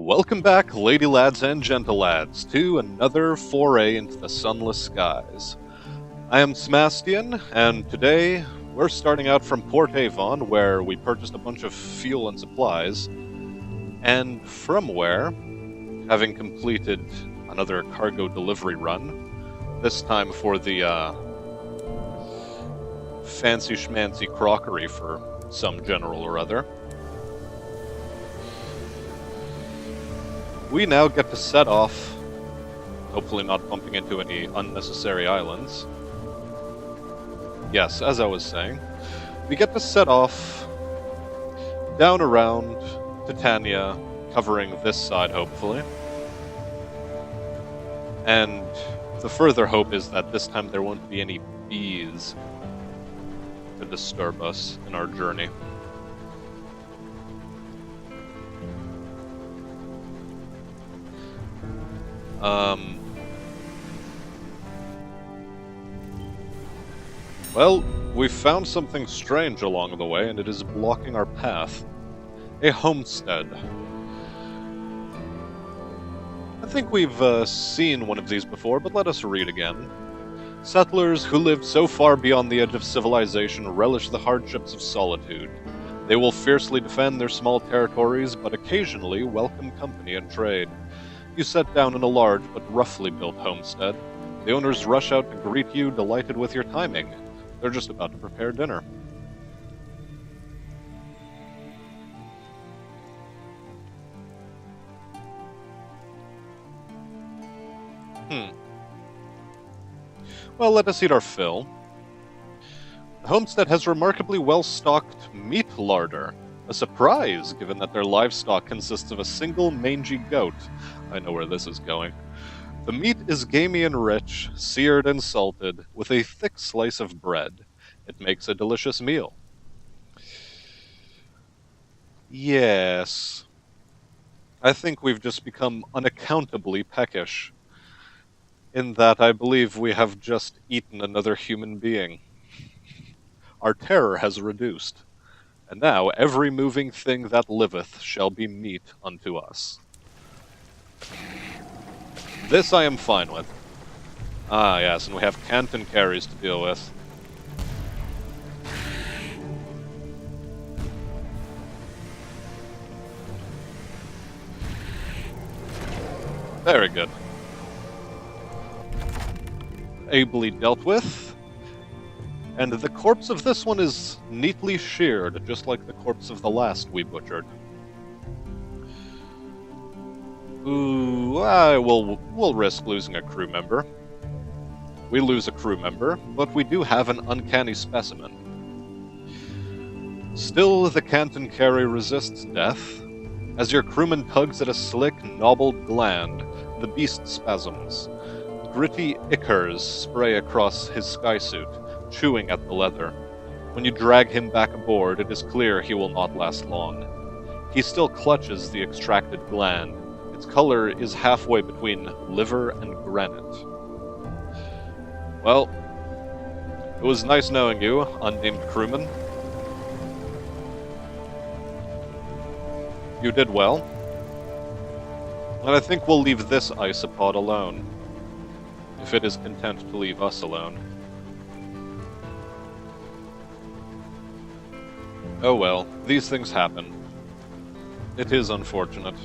Welcome back, lady lads and gentle lads, to another foray into the Sunless Skies. I am Smastian, and today we're starting out from Port Avon, where we purchased a bunch of fuel and supplies, and from where, having completed another cargo delivery run, this time for the fancy schmancy crockery for some general or other, we now get to set off, hopefully not bumping into any unnecessary islands. Yes, as I was saying, we get to set off down around Titania, covering this side, hopefully. And the further hope is that this time there won't be any bees to disturb us in our journey. Well, we've found something strange along the way, and it is blocking our path. A homestead. I think we've seen one of these before, but let us read again. Settlers who lived so far beyond the edge of civilization relish the hardships of solitude. They will fiercely defend their small territories, but occasionally welcome company and trade. You set down in a large but roughly built homestead. The owners rush out to greet you, delighted with your timing. They're just about to prepare dinner. Well, let us eat our fill. The homestead has remarkably well-stocked meat larder. A surprise, given that their livestock consists of a single mangy goat. I know where this is going. The meat is gamey and rich, seared and salted, with a thick slice of bread. It makes a delicious meal. Yes. I think we've just become unaccountably peckish, in that I believe we have just eaten another human being. Our terror has reduced, and now every moving thing that liveth shall be meat unto us. This I am fine with. Ah, yes, and we have Canton carries to deal with. Very good. Ably dealt with. And the corpse of this one is neatly sheared, just like the corpse of the last we butchered. Ooh, we'll risk losing a crew member. We lose a crew member, but we do have an uncanny specimen. Still, the Canton carry resists death. As your crewman tugs at a slick, knobbled gland, the beast spasms. Gritty ichors spray across his skysuit, chewing at the leather. When you drag him back aboard, it is clear he will not last long. He still clutches the extracted gland. Its color is halfway between liver and granite. Well, it was nice knowing you, unnamed crewman. You did well. And I think we'll leave this isopod alone, if it is content to leave us alone. Oh well, these things happen. It is unfortunate.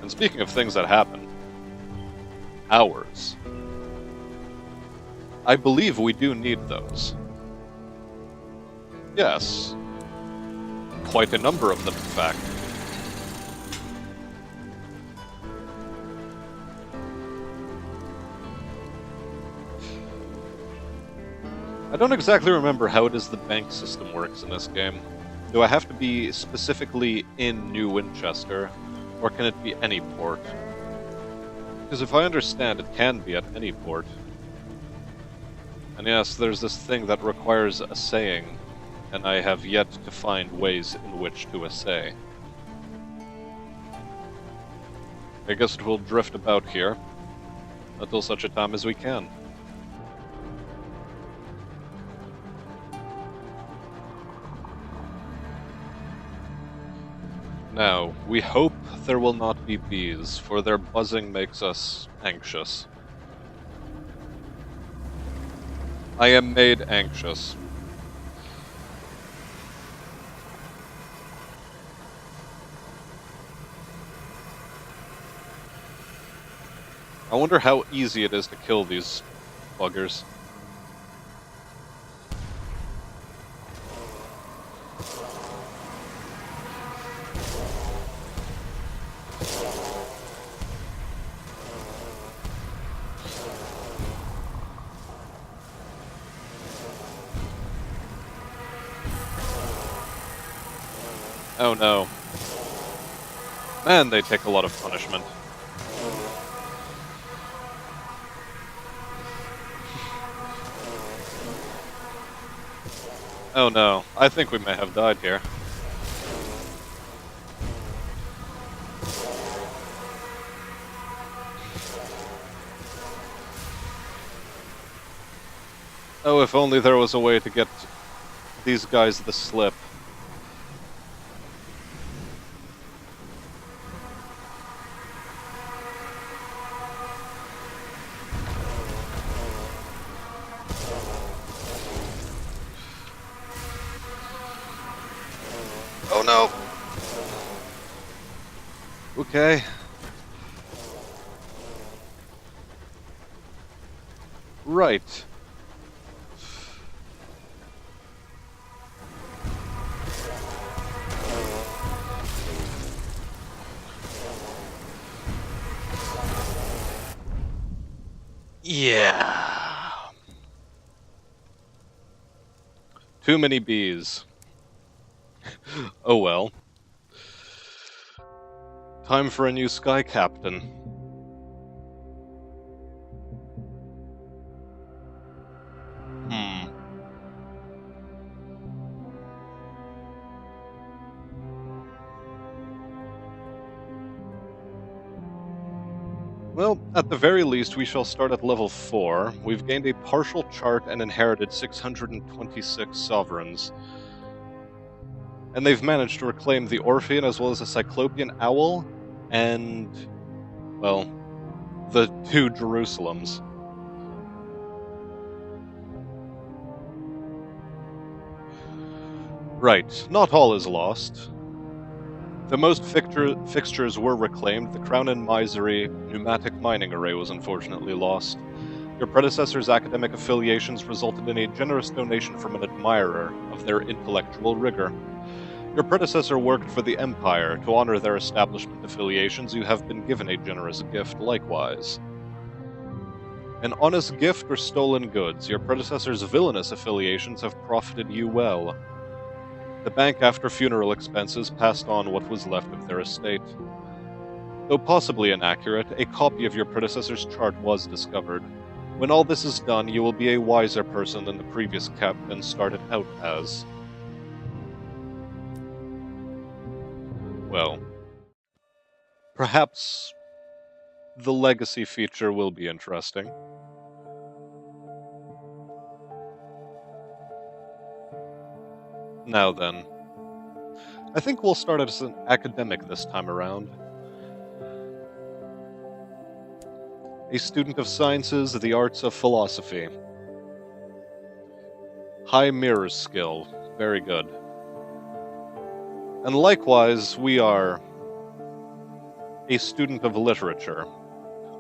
And speaking of things that happen, hours. I believe we do need those. Yes. Quite a number of them, in fact. I don't exactly remember how it is the bank system works in this game. Do I have to be specifically in New Winchester, or can it be any port? Because if I understand, it can be at any port. And yes, there's this thing that requires assaying, and I have yet to find ways in which to assay. I guess it will drift about here, until such a time as we can. Now, we hope there will not be bees, for their buzzing makes us anxious. I am made anxious. I wonder how easy it is to kill these buggers. Oh no. Man, they take a lot of punishment. Oh no, I think we may have died here. Oh, if only there was a way to get these guys the slip. Oh no! Okay. Right. Yeah. Too many bees. Oh well. Time for a new sky captain. Well, at the very least, we shall start at level 4. We've gained a partial chart and inherited 626 sovereigns. And they've managed to reclaim the Orphean as well as a Cyclopean Owl and, well, the 2 Jerusalems. Right, not all is lost. The most fixtures were reclaimed. The Crown and Misery pneumatic mining array was unfortunately lost. Your predecessor's academic affiliations resulted in a generous donation from an admirer of their intellectual rigor. Your predecessor worked for the Empire. To honor their establishment affiliations, you have been given a generous gift likewise. An honest gift or stolen goods, your predecessor's villainous affiliations have profited you well. The bank, after funeral expenses, passed on what was left of their estate. Though possibly inaccurate, a copy of your predecessor's chart was discovered. When all this is done, you will be a wiser person than the previous captain started out as. Well, perhaps the legacy feature will be interesting. Now then, I think we'll start as an academic this time around. A student of sciences, the arts of philosophy. High mirror skill, very good. And likewise, we are a student of literature.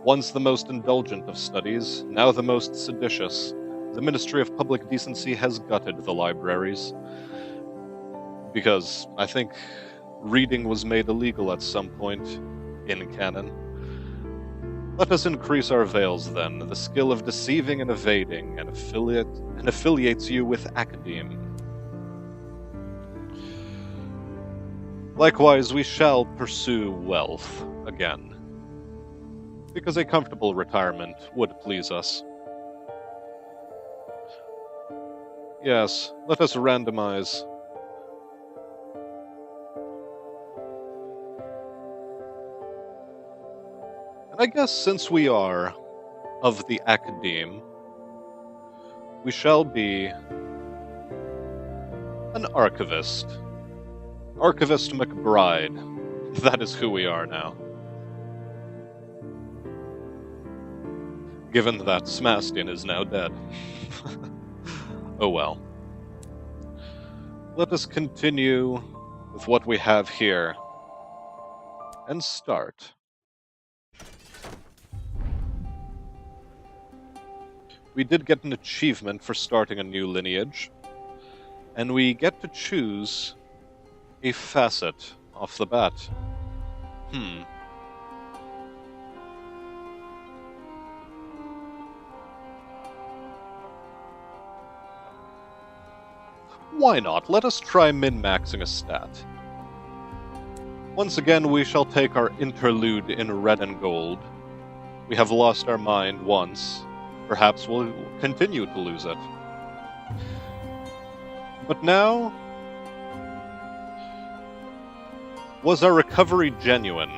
Once the most indulgent of studies, now the most seditious. The Ministry of Public Decency has gutted the libraries. Because I think reading was made illegal at some point in canon. Let us increase our veils then, the skill of deceiving and evading, and affiliates you with academe. Likewise, we shall pursue wealth again, because a comfortable retirement would please us. Yes, let us randomize. And I guess since we are of the academe, we shall be an archivist. Archivist MacBride. That is who we are now. Given that Smastian is now dead. Oh well. Let us continue with what we have here. And start. We did get an achievement for starting a new lineage. And we get to choose a facet off the bat. Why not? Let us try min-maxing a stat. Once again, we shall take our interlude in red and gold. We have lost our mind once. Perhaps we'll continue to lose it. But now... was our recovery genuine?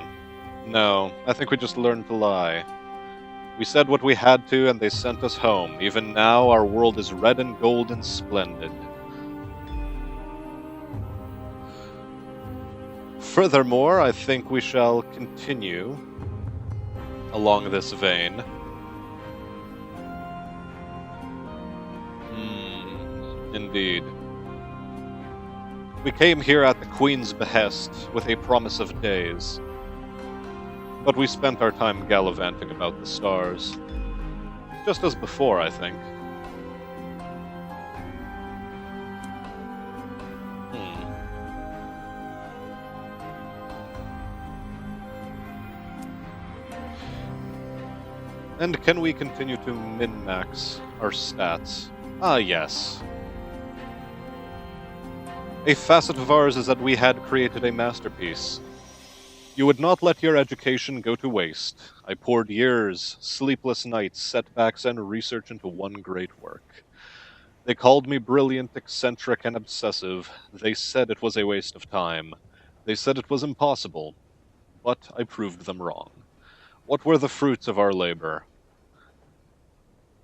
No, I think we just learned to lie. We said what we had to, and they sent us home. Even now, our world is red and gold and splendid. Furthermore, I think we shall continue along this vein. Indeed. We came here at the Queen's behest with a promise of days. But we spent our time gallivanting about the stars. Just as before, I think. And can we continue to min-max our stats? Ah, yes. A facet of ours is that we had created a masterpiece. You would not let your education go to waste. I poured years, sleepless nights, setbacks, and research into one great work. They called me brilliant, eccentric, and obsessive. They said it was a waste of time. They said it was impossible. But I proved them wrong. What were the fruits of our labor?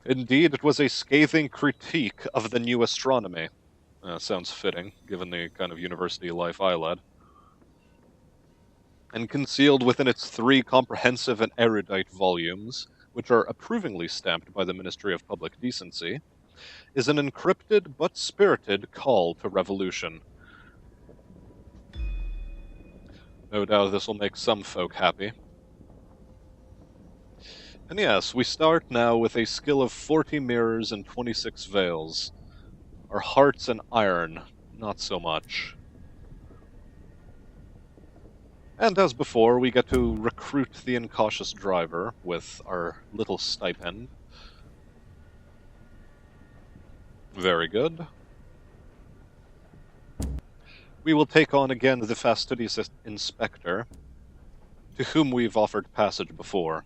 Indeed, it was a scathing critique of the new astronomy. Sounds fitting, given the kind of university life I led. And concealed within its 3 comprehensive and erudite volumes, which are approvingly stamped by the Ministry of Public Decency, is an encrypted but spirited call to revolution. No doubt this will make some folk happy. And yes, we start now with a skill of 40 mirrors and 26 veils. Our hearts and iron, not so much. And as before, we get to recruit the incautious driver with our little stipend. Very good. We will take on again the fastidious inspector, to whom we've offered passage before.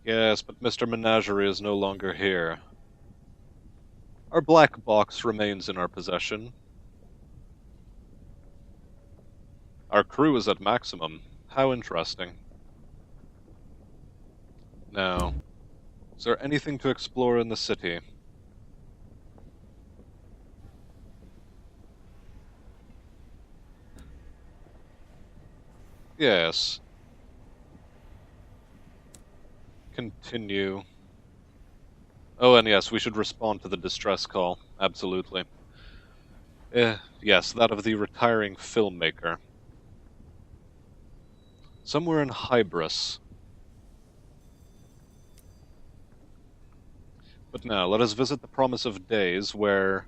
Yes, but Mr. Menagerie is no longer here. Our black box remains in our possession. Our crew is at maximum. How interesting. Now, is there anything to explore in the city? Yes. Continue. Oh, and yes, we should respond to the distress call. Absolutely. Yes, that of the retiring filmmaker. Somewhere in Hybris. But now, let us visit the Promise of Days, where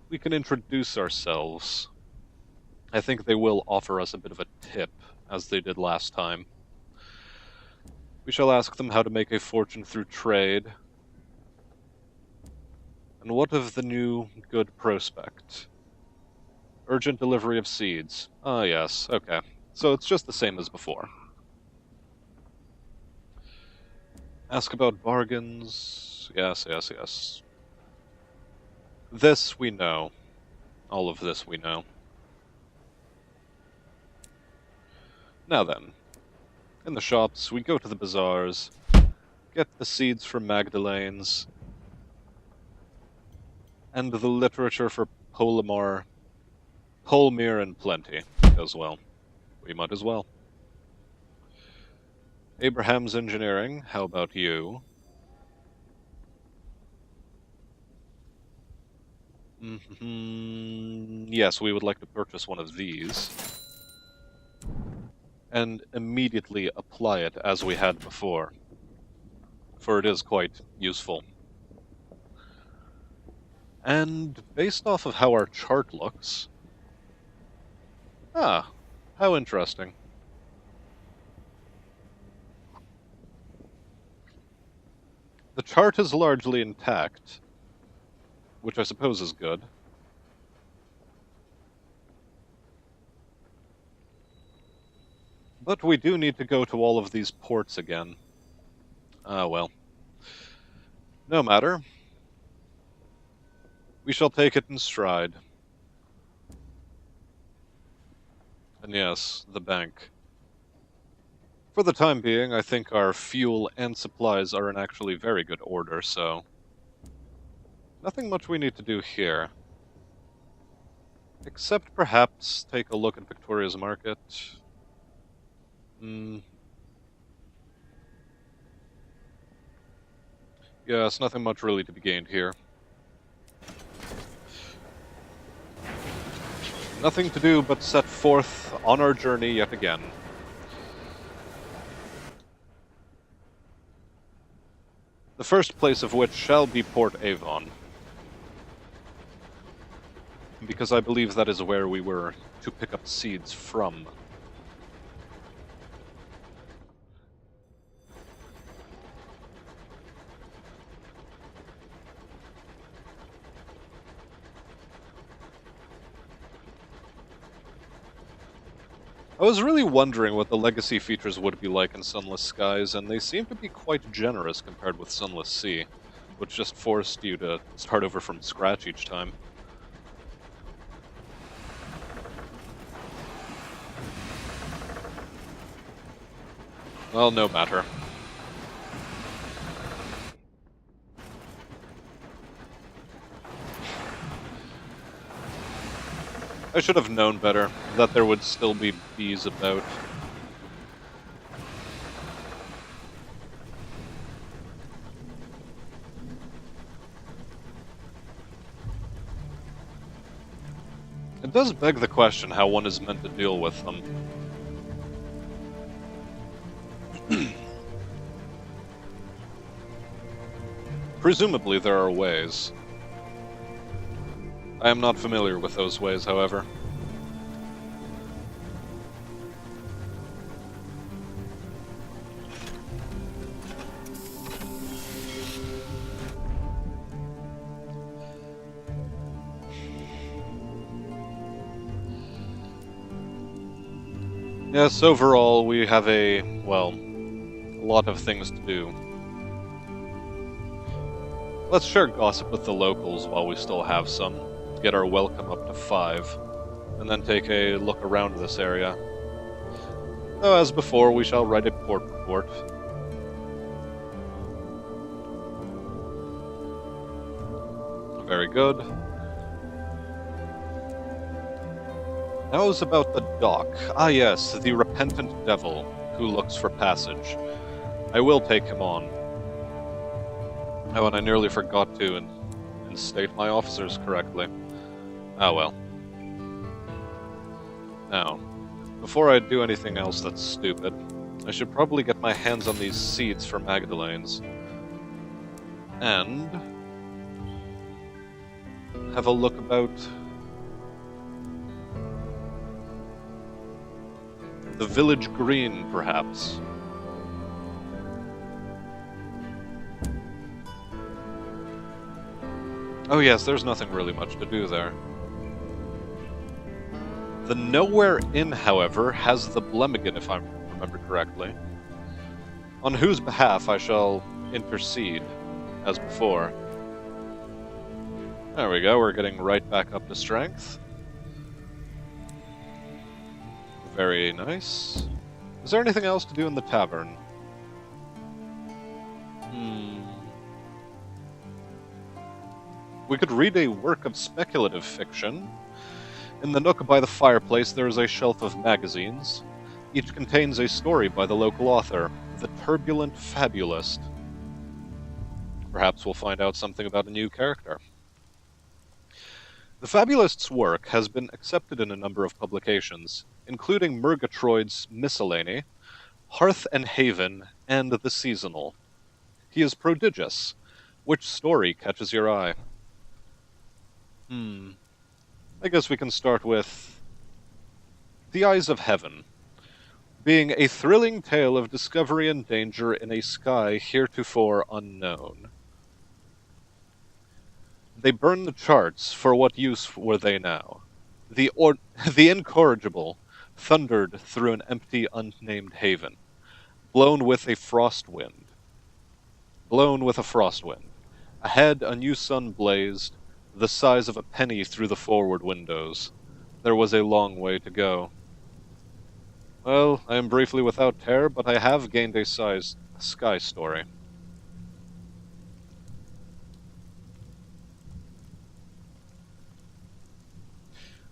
we can introduce ourselves. I think they will offer us a bit of a tip, as they did last time. We shall ask them how to make a fortune through trade. And what of the new good prospect? Urgent delivery of seeds. Ah, yes, okay. So it's just the same as before. Ask about bargains. Yes, yes, yes. This we know. All of this we know. Now then. In the shops, we go to the bazaars, get the seeds from Magdalene's, And the literature for Polymar, Polmir and plenty as well. We might as well. Abraham's engineering, how about you? Yes, we would like to purchase one of these. And immediately apply it as we had before. For it is quite useful. And based off of how our chart looks... Ah, how interesting. The chart is largely intact, which I suppose is good. But we do need to go to all of these ports again. Ah, well. No matter. We shall take it in stride. And yes, the bank. For the time being, I think our fuel and supplies are in actually very good order, so... nothing much we need to do here. Except perhaps take a look at Victoria's Market. Yes, nothing much really to be gained here. Nothing to do but set forth on our journey yet again. The first place of which shall be Port Avon. Because I believe that is where we were to pick up seeds from. I was really wondering what the legacy features would be like in Sunless Skies, and they seem to be quite generous compared with Sunless Sea, which just forced you to start over from scratch each time. Well, no matter. I should have known better, that there would still be bees about. It does beg the question how one is meant to deal with them. Presumably there are ways. I am not familiar with those ways, however. Yes, overall, we have a lot of things to do. Let's share gossip with the locals while we still have some. Get our welcome up to 5, and then take a look around this area. Though, as before, we shall write a port report. Very good. Now is about the dock. Ah yes, the repentant devil who looks for passage. I will take him on. Oh, and I nearly forgot to instate my officers correctly. Ah well. Now, before I do anything else that's stupid, I should probably get my hands on these seeds for Magdalene's. And... have a look about... the village green, perhaps. Oh yes, there's nothing really much to do there. The Nowhere Inn, however, has the Blemigan, if I remember correctly, on whose behalf I shall intercede, as before. There we go, we're getting right back up to strength. Very nice. Is there anything else to do in the tavern? We could read a work of speculative fiction. In the nook by the fireplace there is a shelf of magazines. Each contains a story by the local author, the Turbulent Fabulist. Perhaps we'll find out something about a new character. The Fabulist's work has been accepted in a number of publications, including Murgatroyd's Miscellany, Hearth and Haven, and The Seasonal. He is prodigious. Which story catches your eye? I guess we can start with The Eyes of Heaven, being a thrilling tale of discovery and danger in a sky heretofore unknown. They burn the charts, for what use were they now? The incorrigible thundered through an empty, unnamed haven, blown with a frost wind. Ahead, a new sun blazed, the size of a penny through the forward windows. There was a long way to go. Well, I am briefly without terror, but I have gained a sky story.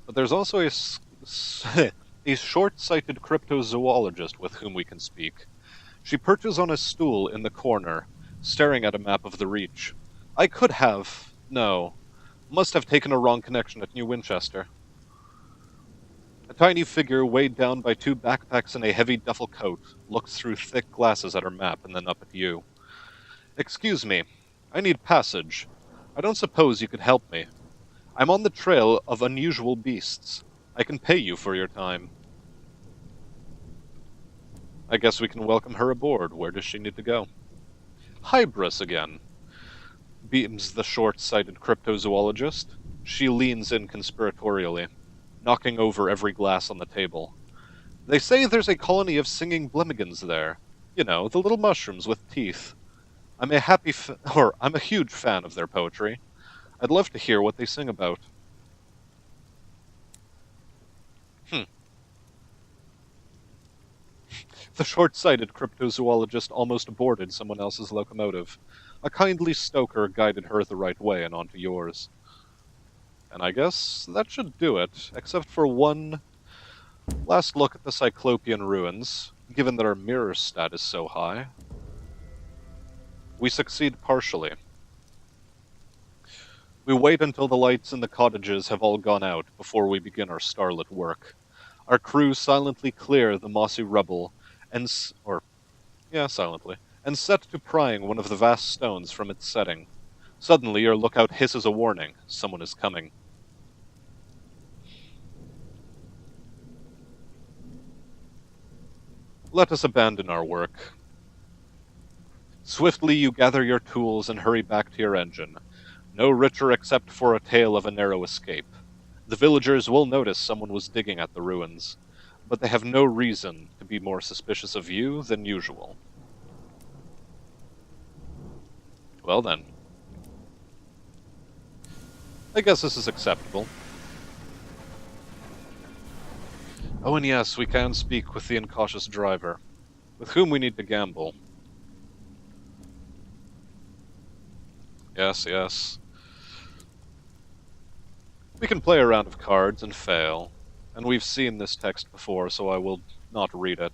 But there's also a short-sighted cryptozoologist with whom we can speak. She perches on a stool in the corner, staring at a map of the Reach. Must have taken a wrong connection at New Winchester. A tiny figure weighed down by 2 backpacks and a heavy duffel coat looks through thick glasses at her map and then up at you. Excuse me, I need passage. I don't suppose you could help me. I'm on the trail of unusual beasts. I can pay you for your time. I guess we can welcome her aboard. Where does she need to go? Hybris again, beams the short-sighted cryptozoologist. She leans in conspiratorially, knocking over every glass on the table. They say there's a colony of singing blemigans there. You know, the little mushrooms with teeth. I'm a huge fan of their poetry. I'd love to hear what they sing about. The short-sighted cryptozoologist almost aborted someone else's locomotive. A kindly stoker guided her the right way and onto yours. And I guess that should do it, except for one last look at the Cyclopean ruins, given that our mirror stat is so high. We succeed partially. We wait until the lights in the cottages have all gone out before we begin our starlit work. Our crew silently clear the mossy rubble and set to prying one of the vast stones from its setting. Suddenly your lookout hisses a warning. Someone is coming. Let us abandon our work. Swiftly you gather your tools and hurry back to your engine. No richer except for a tale of a narrow escape. The villagers will notice someone was digging at the ruins, but they have no reason to be more suspicious of you than usual. Well then. I guess this is acceptable. Oh, and yes, we can speak with the incautious driver, with whom we need to gamble. Yes. We can play a round of cards and fail, and we've seen this text before, so I will not read it.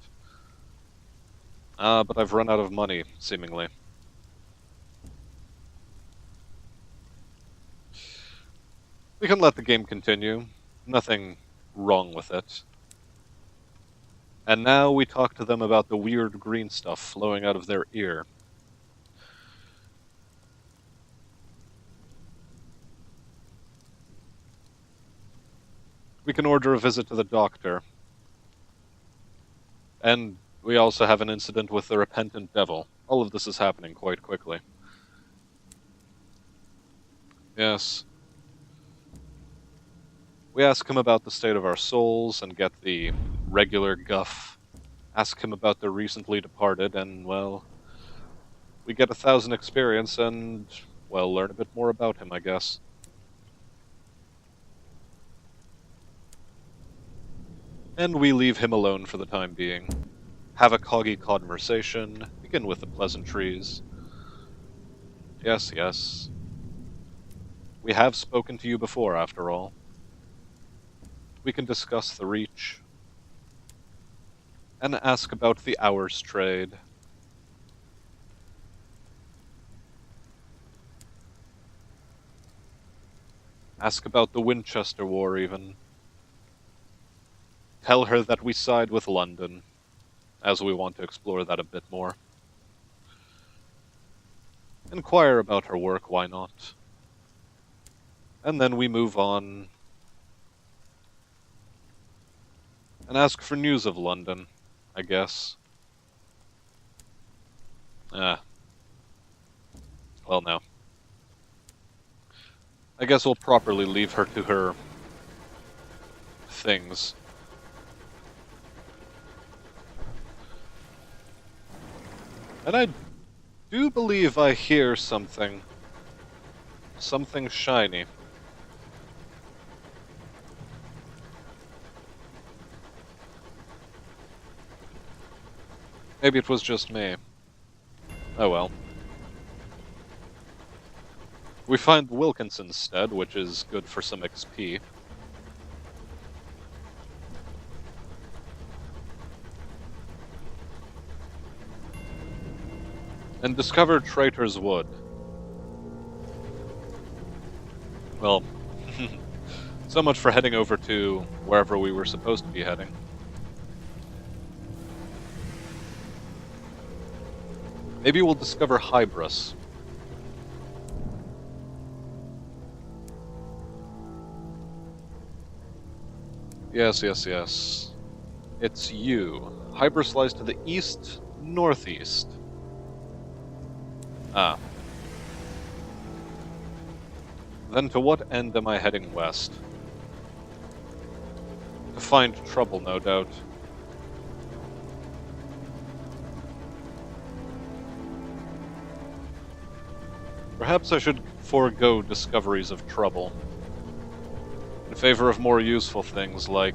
But I've run out of money, seemingly. We can let the game continue. Nothing wrong with it. And now we talk to them about the weird green stuff flowing out of their ear. We can order a visit to the doctor. And we also have an incident with the repentant devil. All of this is happening quite quickly. Yes. We ask him about the state of our souls and get the regular guff. Ask him about the recently departed and, well, we get 1,000 experience and, well, learn a bit more about him, I guess. And we leave him alone for the time being. Have a coggy conversation, begin with the pleasantries. Yes. We have spoken to you before, after all. We can discuss the Reach, and ask about the Hours trade. Ask about the Winchester War, even. Tell her that we side with London, as we want to explore that a bit more. Inquire about her work, why not? And then we move on and ask for news of London, I guess. Well, no. I guess we'll properly leave her to her things. And I do believe I hear something. Something shiny. Maybe it was just me. Oh well. We find Wilkinson's stead, which is good for some XP. And discover Traitor's Wood. Well, so much for heading over to wherever we were supposed to be heading. Maybe we'll discover Hybris. Yes, yes, yes. It's you. Hybris lies to the east, northeast. Ah. Then to what end am I heading west? To find trouble, no doubt. Perhaps I should forego discoveries of trouble in favor of more useful things like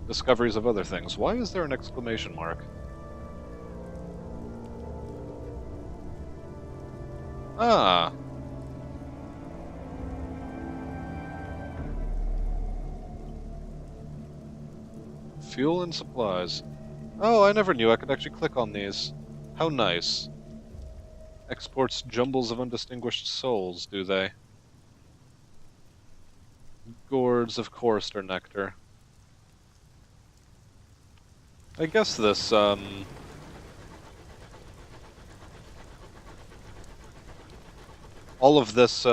discoveries of other things. Why is there an exclamation mark? Ah. Fuel and supplies. Oh, I never knew I could actually click on these. How nice. Exports jumbles of undistinguished souls, do they? Gourds of Chorister nectar. I guess this, all of this,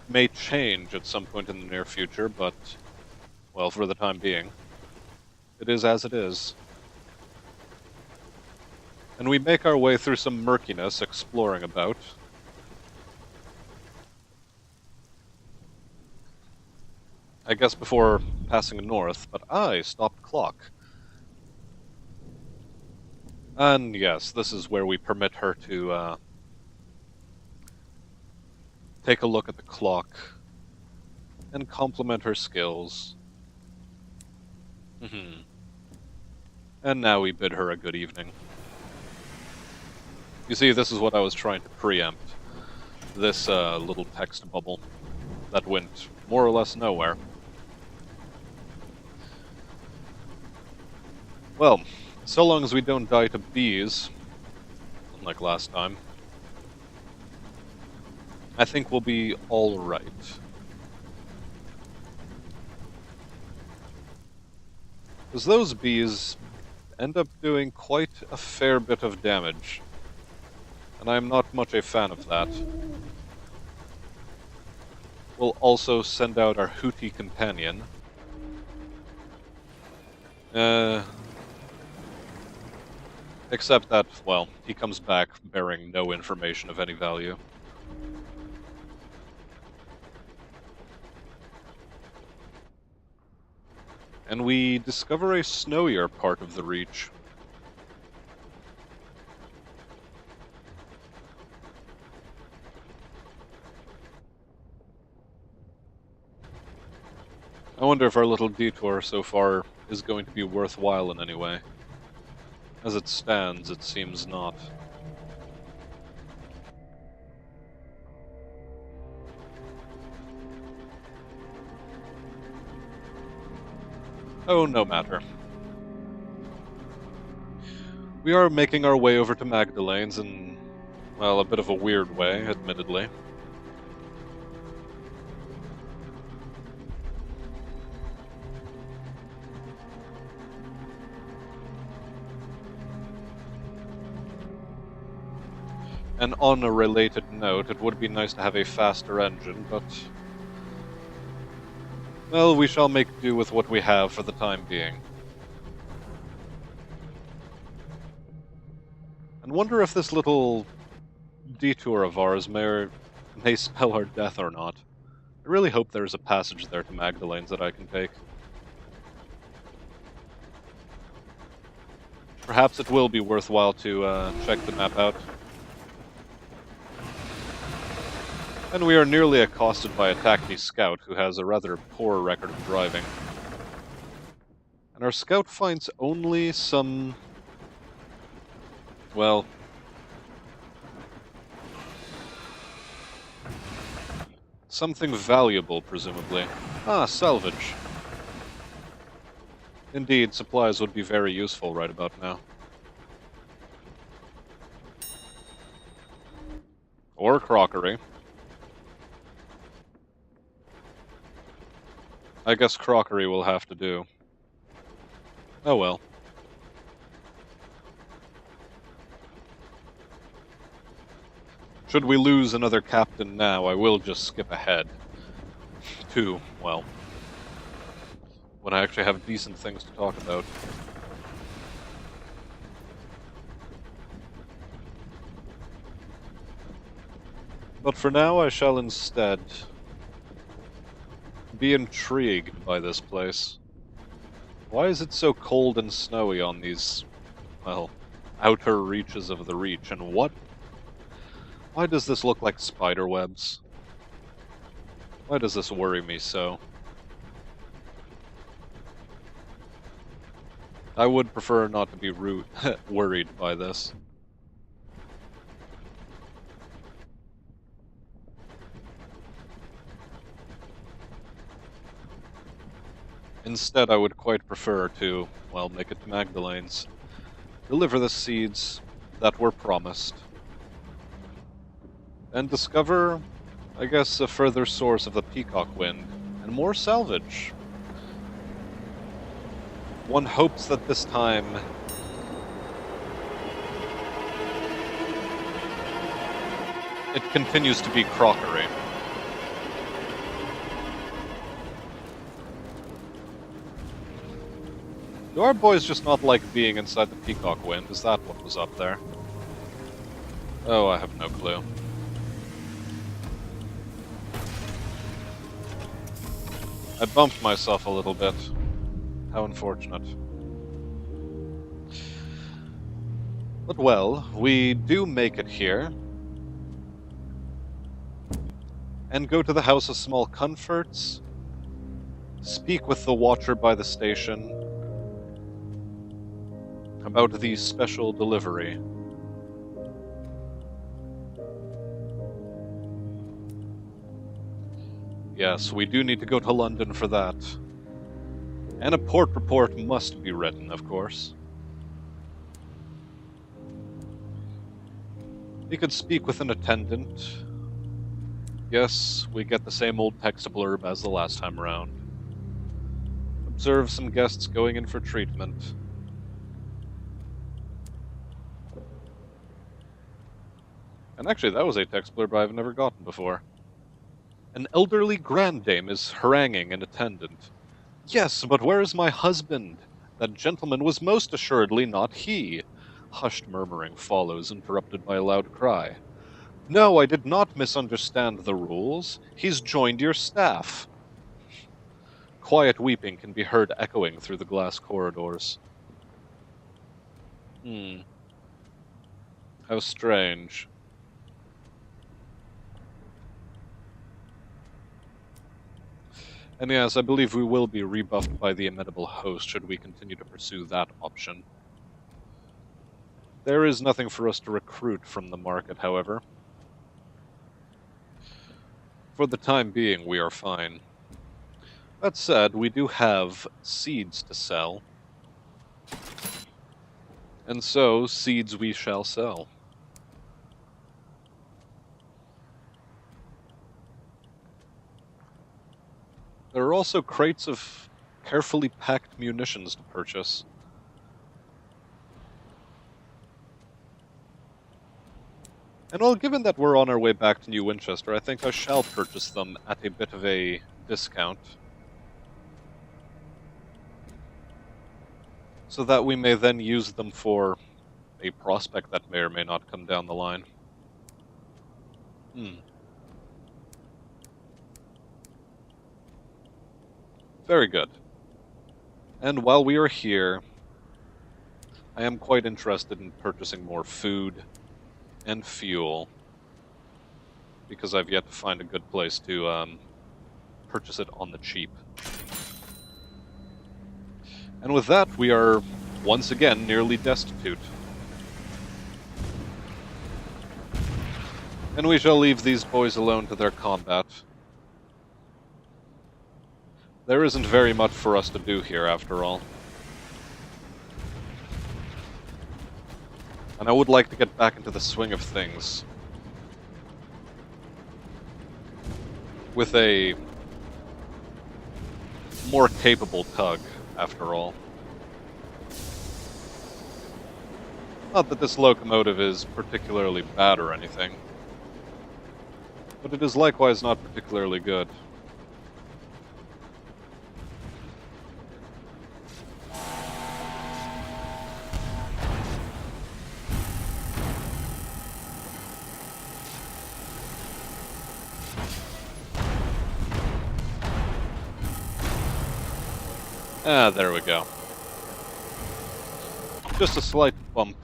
may change at some point in the near future, but, well, for the time being, it is as it is. And we make our way through some murkiness, exploring about. I guess before passing north, but I stopped clock. And yes, this is where we permit her to, take a look at the clock and compliment her skills. And now we bid her a good evening. You see, this is what I was trying to preempt. This little text bubble that went more or less nowhere. Well, so long as we don't die to bees, unlike last time, I think we'll be alright. Because those bees end up doing quite a fair bit of damage, and I'm not much a fan of that. We'll also send out our Hooty companion. Except that, well, he comes back bearing no information of any value. And we discover a snowier part of the Reach. I wonder if our little detour so far is going to be worthwhile in any way. As it stands, it seems not. Oh, no matter. We are making our way over to Magdalene's in, well, a bit of a weird way, admittedly. And on a related note, it would be nice to have a faster engine, but... well, we shall make do with what we have for the time being. And wonder if this little detour of ours may spell our death or not. I really hope there's a passage there to Magdalene's that I can take. Perhaps it will be worthwhile to check the map out. And we are nearly accosted by a Tacti scout who has a rather poor record of driving. And our scout finds only some... well... something valuable, presumably. Ah, salvage. Indeed, supplies would be very useful right about now. Or crockery. I guess crockery will have to do. Oh well. Should we lose another captain now, I will just skip ahead. To, well... when I actually have decent things to talk about. But for now, I shall instead be intrigued by this place. Why is it so cold and snowy on these, well, outer reaches of the Reach, and why does this look like spider webs? Why does this worry me so? I would prefer not to be worried by this. Instead, I would quite prefer to, well, make it to Magdalene's. Deliver the seeds that were promised. And discover, I guess, a further source of the peacock wind, and more salvage. One hopes that this time it continues to be crockery. Do our boys just not like being inside the peacock wind? Is that what was up there? Oh, I have no clue. I bumped myself a little bit. How unfortunate. But well, we do make it here. And go to the House of Small Comforts. Speak with the Watcher by the station about the special delivery. Yes, we do need to go to London for that. And a port report must be written, of course. We could speak with an attendant. Yes, we get the same old text blurb as the last time around. Observe some guests going in for treatment. And actually, that was a text blurb I've never gotten before. An elderly grandame is haranguing an attendant. Yes, but where is my husband? That gentleman was most assuredly not he. Hushed murmuring follows, interrupted by a loud cry. No, I did not misunderstand the rules. He's joined your staff. Quiet weeping can be heard echoing through the glass corridors. How strange. And yes, I believe we will be rebuffed by the amenable host should we continue to pursue that option. There is nothing for us to recruit from the market, however. For the time being, we are fine. That said, we do have seeds to sell. And so, seeds we shall sell. There are also crates of carefully packed munitions to purchase. And well, given that we're on our way back to New Winchester, I think I shall purchase them at a bit of a discount. So that we may then use them for a prospect that may or may not come down the line. Very good. And while we are here, I am quite interested in purchasing more food and fuel, because I've yet to find a good place to purchase it on the cheap. And with that, we are once again nearly destitute. And we shall leave these boys alone to their combat. There isn't very much for us to do here, after all. And I would like to get back into the swing of things. With a more capable tug, after all. Not that this locomotive is particularly bad or anything, but it is likewise not particularly good. Ah, there we go. Just a slight bump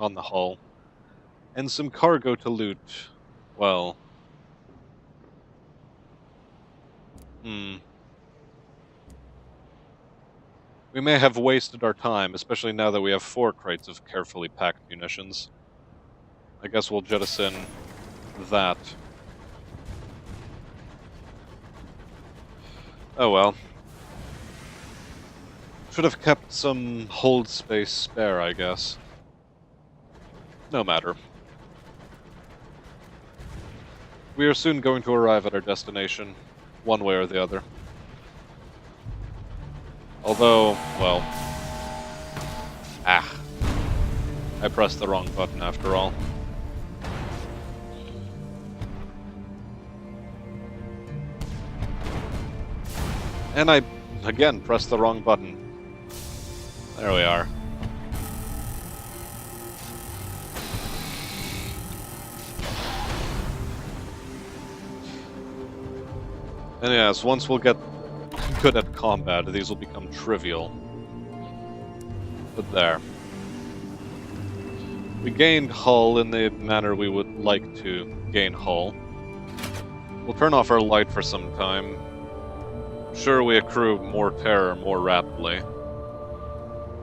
on the hull. And some cargo to loot. Well... We may have wasted our time, especially now that we have 4 crates of carefully packed munitions. I guess we'll jettison that. Oh well. Should have kept some hold space spare, I guess. No matter. We are soon going to arrive at our destination, one way or the other. Although, well... I pressed the wrong button after all. And I, again, pressed the wrong button. There we are. And yes, once we'll get good at combat, these will become trivial. But there. We gained hull in the manner we would like to gain hull. We'll turn off our light for some time. Sure, we accrue more terror more rapidly.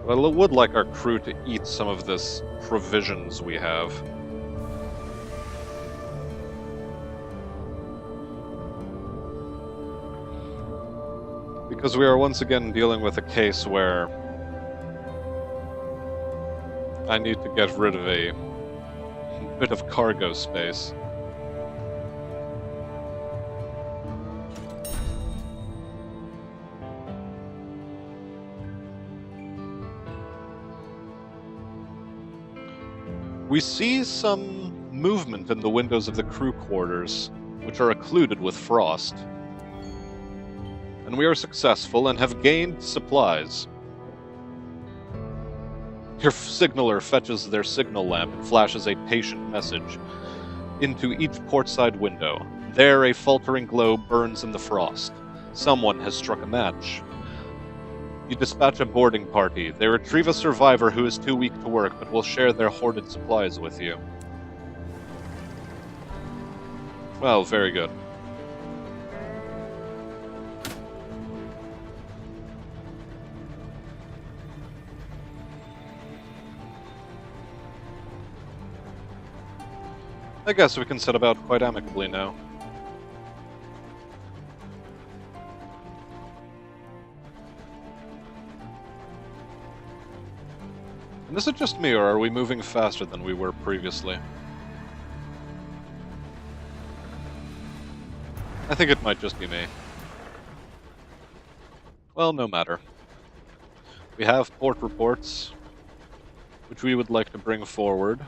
But I would like our crew to eat some of this provisions we have. Because we are once again dealing with a case where I need to get rid of a bit of cargo space. We see some movement in the windows of the crew quarters, which are occluded with frost. And we are successful and have gained supplies. Your signaler fetches their signal lamp and flashes a patient message into each portside window. There, a faltering glow burns in the frost. Someone has struck a match. You dispatch a boarding party. They retrieve a survivor who is too weak to work, but will share their hoarded supplies with you. Well, very good. I guess we can set about quite amicably now. And is it just me, or are we moving faster than we were previously? I think it might just be me. Well, no matter. We have port reports, which we would like to bring forward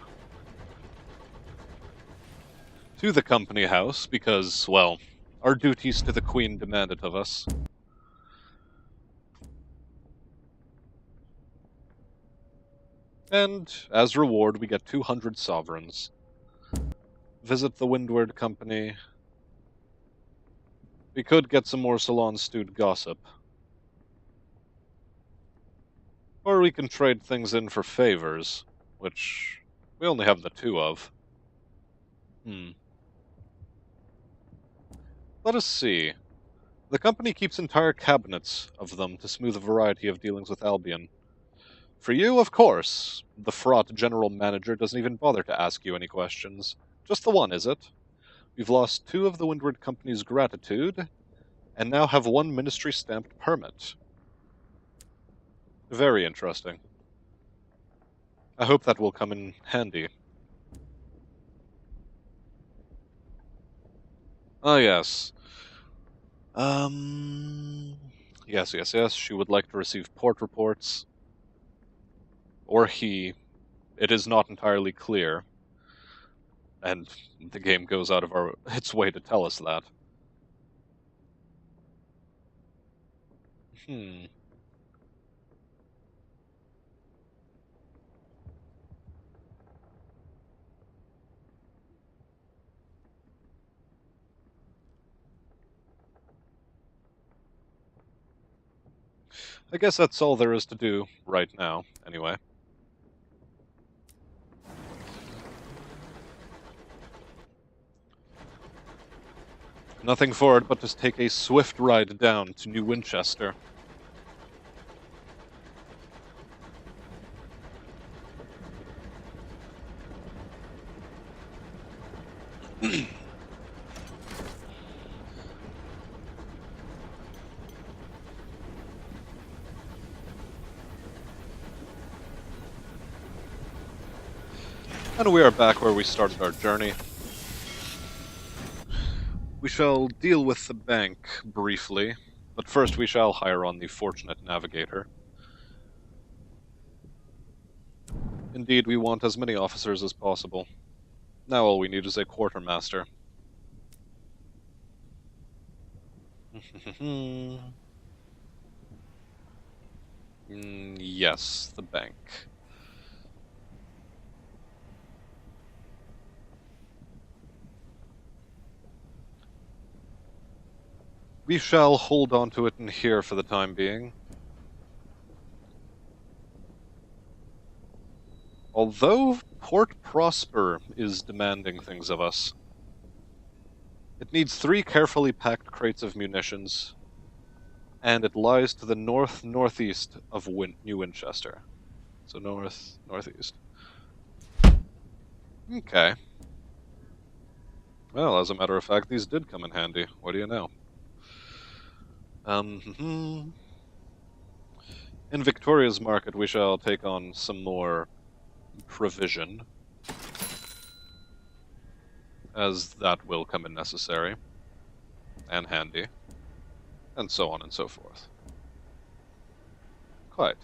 to the company house, because, well, our duties to the Queen demand it of us. And, as reward, we get 200 sovereigns. Visit the Windward Company. We could get some more salon-stewed gossip. Or we can trade things in for favors, which we only have the 2 of. Let us see. The company keeps entire cabinets of them to smooth a variety of dealings with Albion. For you, of course. The fraught general manager doesn't even bother to ask you any questions. Just the one, is it? We've lost 2 of the Windward Company's gratitude, and now have 1 ministry-stamped permit. Very interesting. I hope that will come in handy. Ah, yes. Yes, she would like to receive port reports. Or he. It is not entirely clear. And the game goes out of its way to tell us that. I guess that's all there is to do right now, anyway. Nothing for it but to take a swift ride down to New Winchester. And we are back where we started our journey. We shall deal with the bank briefly, but first we shall hire on the fortunate navigator. Indeed, we want as many officers as possible. Now all we need is a quartermaster. Yes, the bank. We shall hold on to it in here for the time being. Although Port Prosper is demanding things of us. It needs 3 carefully packed crates of munitions, and it lies to the northeast of New Winchester. So northeast. Okay. Well, as a matter of fact, these did come in handy. What do you know? In Victoria's market, we shall take on some more provision, as that will come in necessary and handy, and so on and so forth. Quite.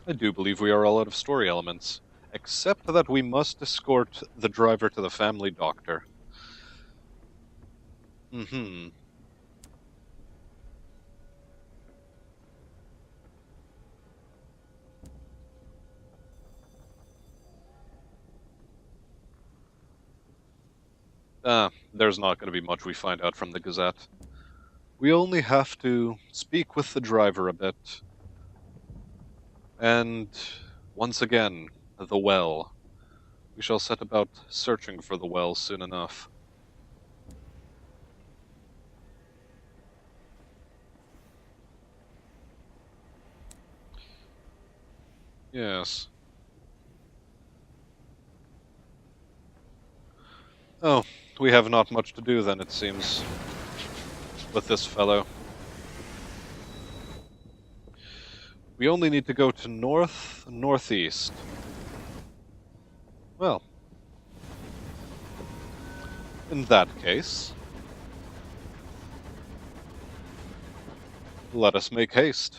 I do believe we are all out of story elements, except that we must escort the driver to the family doctor. There's not going to be much we find out from the Gazette. We only have to speak with the driver a bit. And, once again, the well. We shall set about searching for the well soon enough. Yes. Oh, we have not much to do then, it seems, with this fellow. We only need to go to northeast. Well, in that case, let us make haste.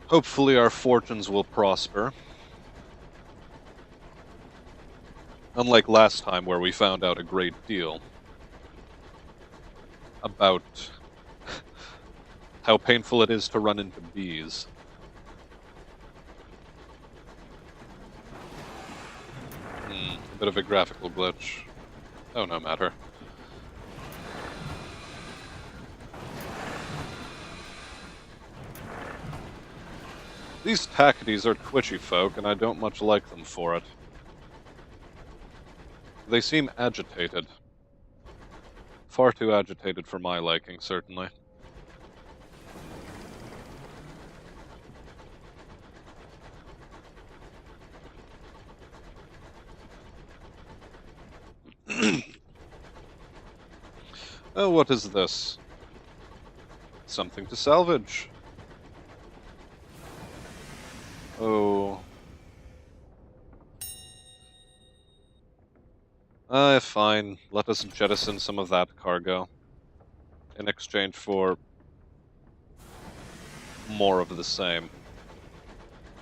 Hopefully our fortunes will prosper. Unlike last time where we found out a great deal about how painful it is to run into bees. A bit of a graphical glitch. Oh, no matter. These tackities are twitchy folk, and I don't much like them for it. They seem agitated. Far too agitated for my liking, certainly. Oh, what is this? Something to salvage. Oh. Fine. Let us jettison some of that cargo. In exchange for more of the same.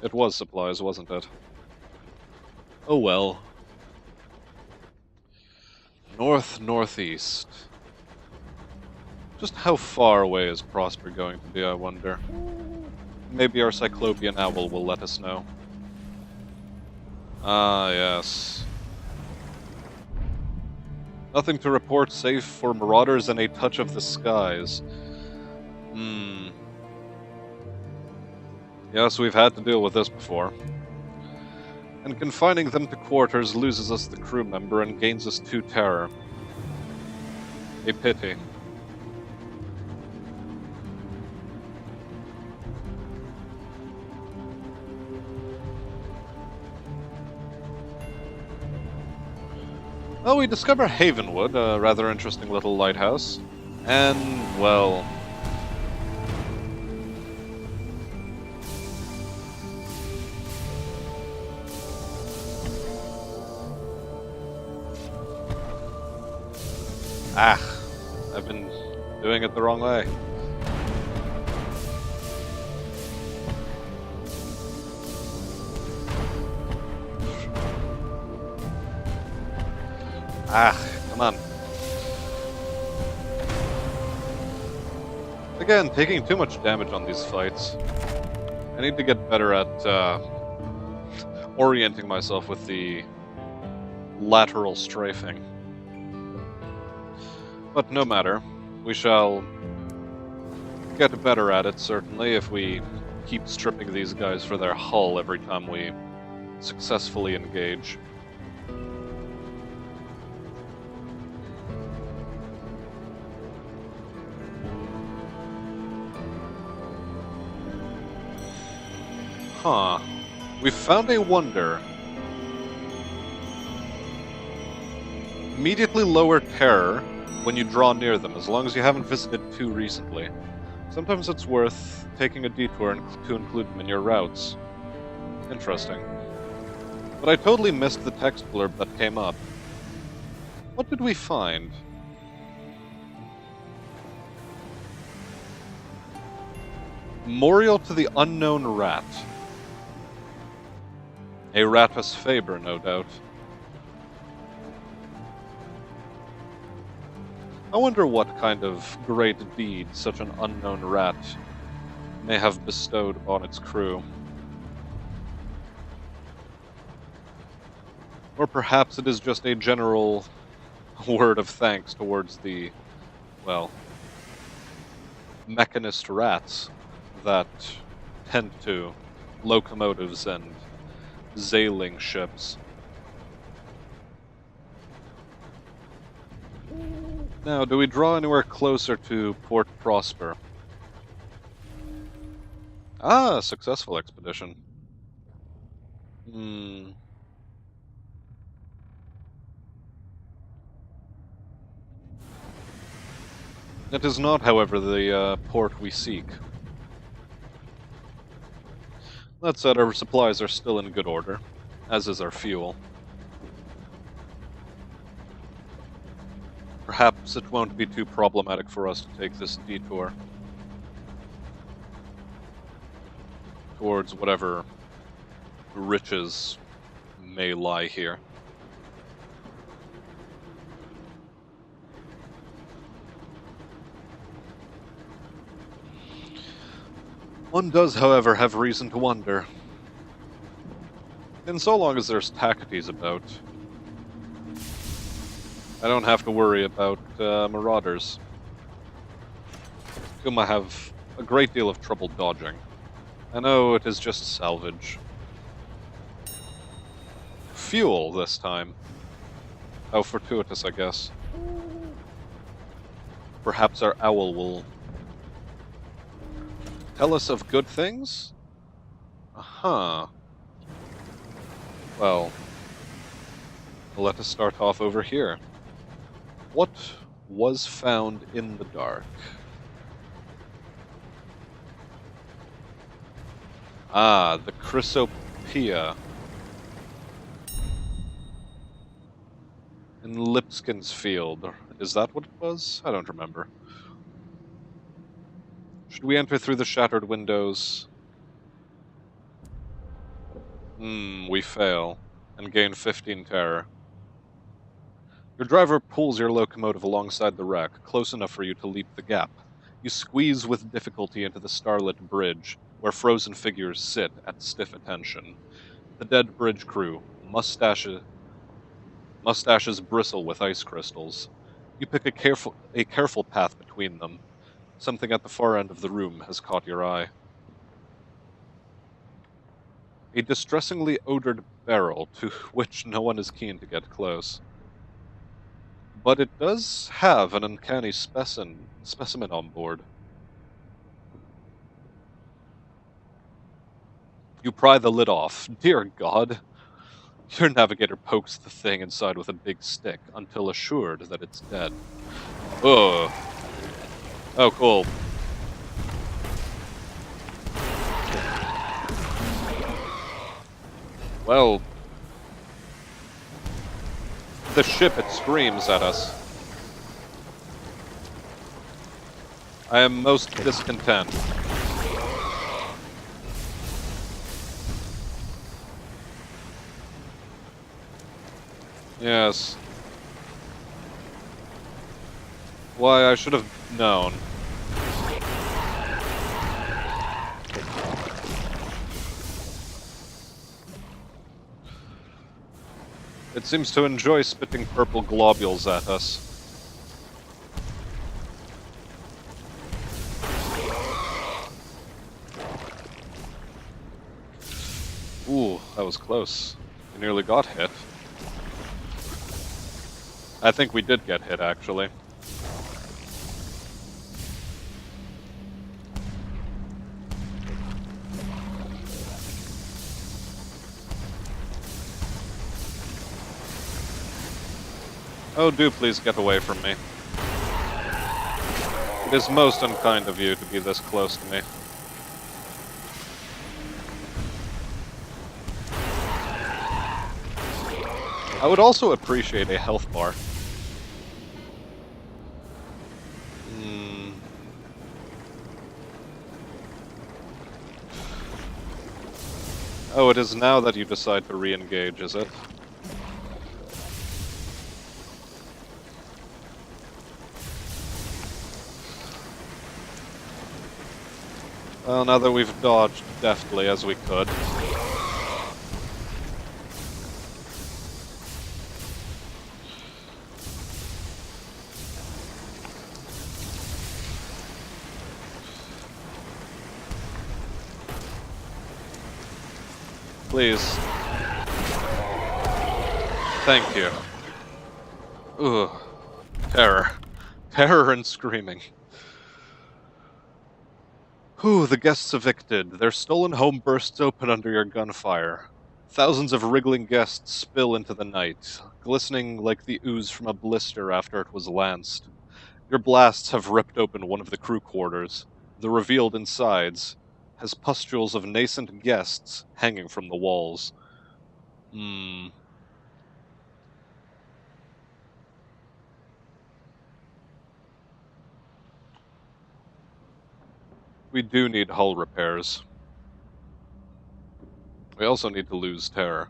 It was supplies, wasn't it? Oh well. Northeast. Just how far away is Prosper going to be, I wonder? Maybe our Cyclopean Owl will let us know. Ah, yes. Nothing to report save for marauders and a touch of the skies. Yes, we've had to deal with this before. And confining them to quarters loses us the crew member and gains us 2 terror. A pity. Oh, we discover Havenwood, a rather interesting little lighthouse. And, well... I've been doing it the wrong way. Come on. Again, taking too much damage on these fights. I need to get better at orienting myself with the lateral strafing. But no matter. We shall get better at it, certainly, if we keep stripping these guys for their hull every time we successfully engage. Huh. We found a wonder. Immediately lower terror when you draw near them, as long as you haven't visited too recently. Sometimes it's worth taking a detour to include them in your routes. Interesting. But I totally missed the text blurb that came up. What did we find? Memorial to the Unknown Rat. A Ratus Faber, no doubt. I wonder what kind of great deed such an unknown rat may have bestowed upon its crew. Or perhaps it is just a general word of thanks towards the, well, mechanist rats that tend to locomotives and sailing ships. Now, do we draw anywhere closer to Port Prosper? Ah, successful expedition. It is not, however, the port we seek. That said, our supplies are still in good order, as is our fuel. Perhaps it won't be too problematic for us to take this detour towards whatever riches may lie here. One does, however, have reason to wonder. And so long as there's Tacites about, I don't have to worry about marauders, whom I have a great deal of trouble dodging. I know it is just salvage. Fuel this time. How fortuitous, I guess. Perhaps our owl will tell us of good things? Uh-huh. Well, let us start off over here. What was found in the dark? Ah, the Chrysopia. In Lipskin's field. Is that what it was? I don't remember. Should we enter through the shattered windows? We fail, and gain 15 terror. Your driver pulls your locomotive alongside the wreck, close enough for you to leap the gap. You squeeze with difficulty into the starlit bridge, where frozen figures sit at stiff attention. The dead bridge crew, mustaches bristle with ice crystals. You pick a careful path between them. Something at the far end of the room has caught your eye. A distressingly odored barrel to which no one is keen to get close. But it does have an uncanny specimen on board. You pry the lid off. Dear God! Your navigator pokes the thing inside with a big stick until assured that it's dead. Ugh. Oh, cool. Well, the ship, it screams at us. I am most discontent. Yes. Why, I should have known. It seems to enjoy spitting purple globules at us. Ooh, that was close. We nearly got hit. I think we did get hit, actually. Oh, do please get away from me. It is most unkind of you to be this close to me. I would also appreciate a health bar. Oh, it is now that you decide to re-engage, is it? Well, now that we've dodged deftly as we could. Please. Thank you. Ugh. Terror. Terror and screaming. Whew, the guests evicted. Their stolen home bursts open under your gunfire. Thousands of wriggling guests spill into the night, glistening like the ooze from a blister after it was lanced. Your blasts have ripped open one of the crew quarters. The revealed insides has pustules of nascent guests hanging from the walls. Hmm. We do need hull repairs. We also need to lose terror.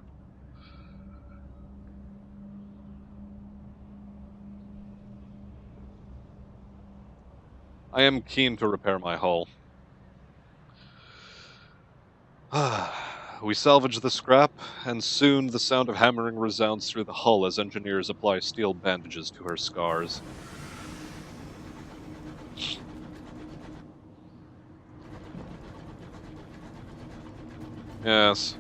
I am keen to repair my hull. We salvage the scrap, and soon the sound of hammering resounds through the hull as engineers apply steel bandages to her scars. Yes.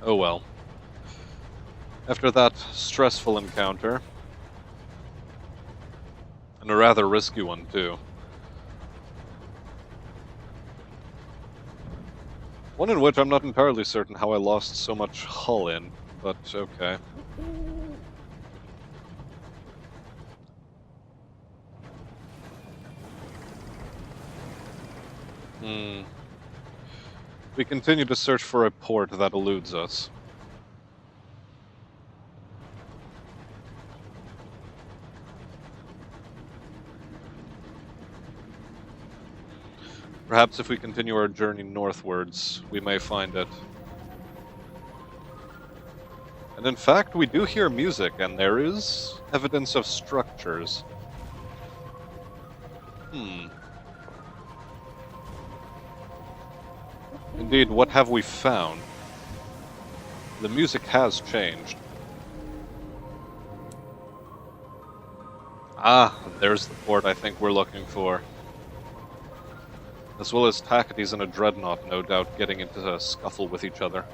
Oh well. After that stressful encounter, and a rather risky one too. One in which I'm not entirely certain how I lost so much hull in, but okay. We continue to search for a port that eludes us. Perhaps if we continue our journey northwards, we may find it. And in fact, we do hear music, and there is evidence of structures. Indeed, what have we found? The music has changed. Ah, there's the port I think we're looking for. As well as Tacites and a dreadnought, no doubt, getting into a scuffle with each other.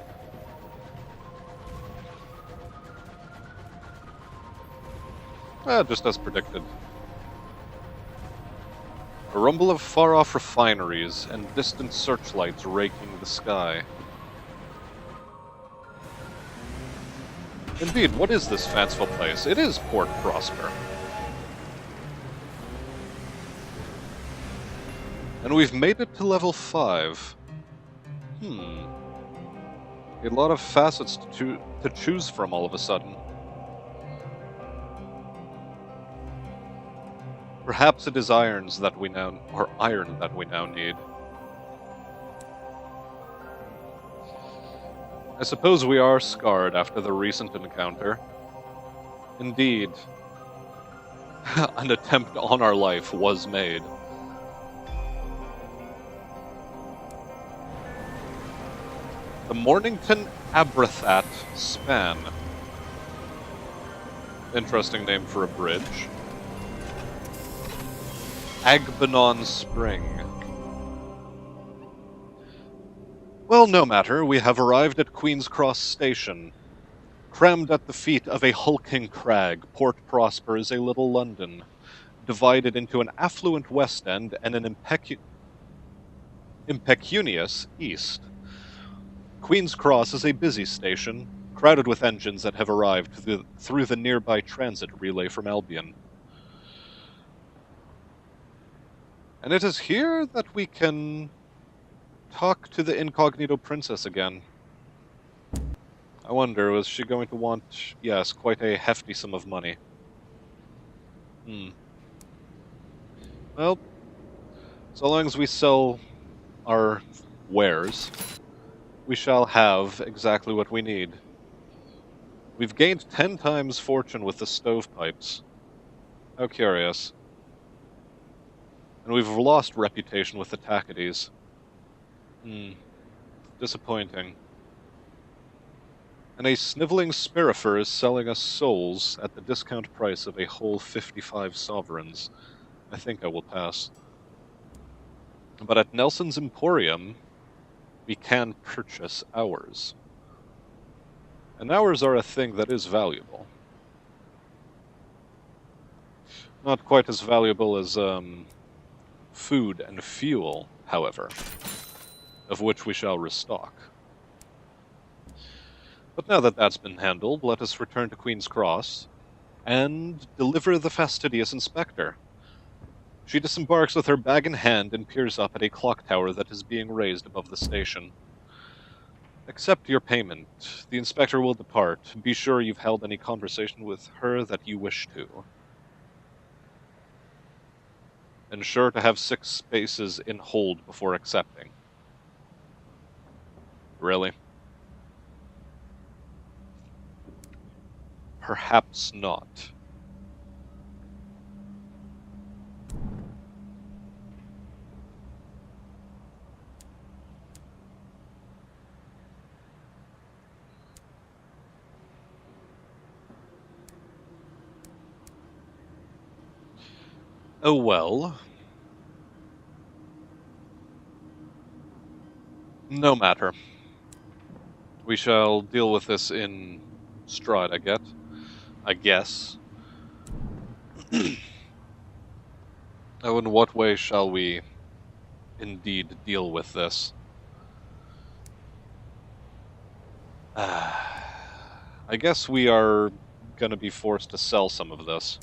Just as predicted. A rumble of far-off refineries and distant searchlights raking the sky. Indeed, what is this fanciful place? It is Port Prosper. And we've made it to level 5. A lot of facets to choose from all of a sudden. Perhaps it is iron that we now need. I suppose we are scarred after the recent encounter. Indeed, an attempt on our life was made. The Mornington Abrathat Span. Interesting name for a bridge. Agbanon Spring. Well, no matter, we have arrived at Queen's Cross Station. Crammed at the feet of a hulking crag, Port Prosper is a little London, divided into an affluent West End and an impecunious East. Queen's Cross is a busy station, crowded with engines that have arrived through the nearby transit relay from Albion. And it is here that we can talk to the incognito princess again. I wonder, was she going to want, yes, quite a hefty sum of money? Well, so long as we sell our wares, we shall have exactly what we need. We've gained 10 times fortune with the stovepipes. How curious. And we've lost reputation with the Tacites. Disappointing. And a sniveling Spirifer is selling us souls at the discount price of a whole 55 sovereigns. I think I will pass. But at Nelson's Emporium, we can purchase ours. And ours are a thing that is valuable. Not quite as valuable as, food and fuel, however, of which we shall restock. But now that that's been handled, let us return to Queen's Cross and deliver the fastidious inspector. She disembarks with her bag in hand and peers up at a clock tower that is being raised above the station. Accept your payment. The inspector will depart. Be sure you've held any conversation with her that you wish to. Ensure to have 6 spaces in hold before accepting. Really? Perhaps not. Oh well. No matter. We shall deal with this in stride, I guess. Oh, in what way shall we indeed deal with this? I guess we are gonna be forced to sell some of this.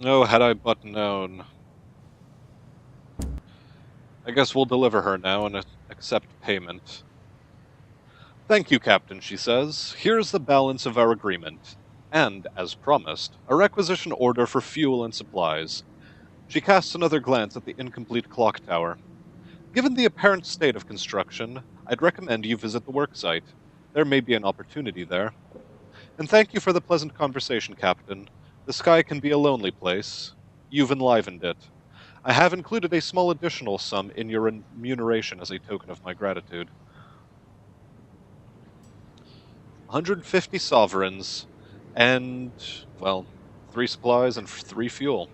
Oh, had I but known. I guess we'll deliver her now and accept payment. Thank you, Captain, she says. Here's the balance of our agreement. And, as promised, a requisition order for fuel and supplies. She casts another glance at the incomplete clock tower. Given the apparent state of construction, I'd recommend you visit the worksite. There may be an opportunity there. And thank you for the pleasant conversation, Captain. The sky can be a lonely place. You've enlivened it. I have included a small additional sum in your remuneration as a token of my gratitude. 150 sovereigns, and, well, 3 supplies and 3 fuel.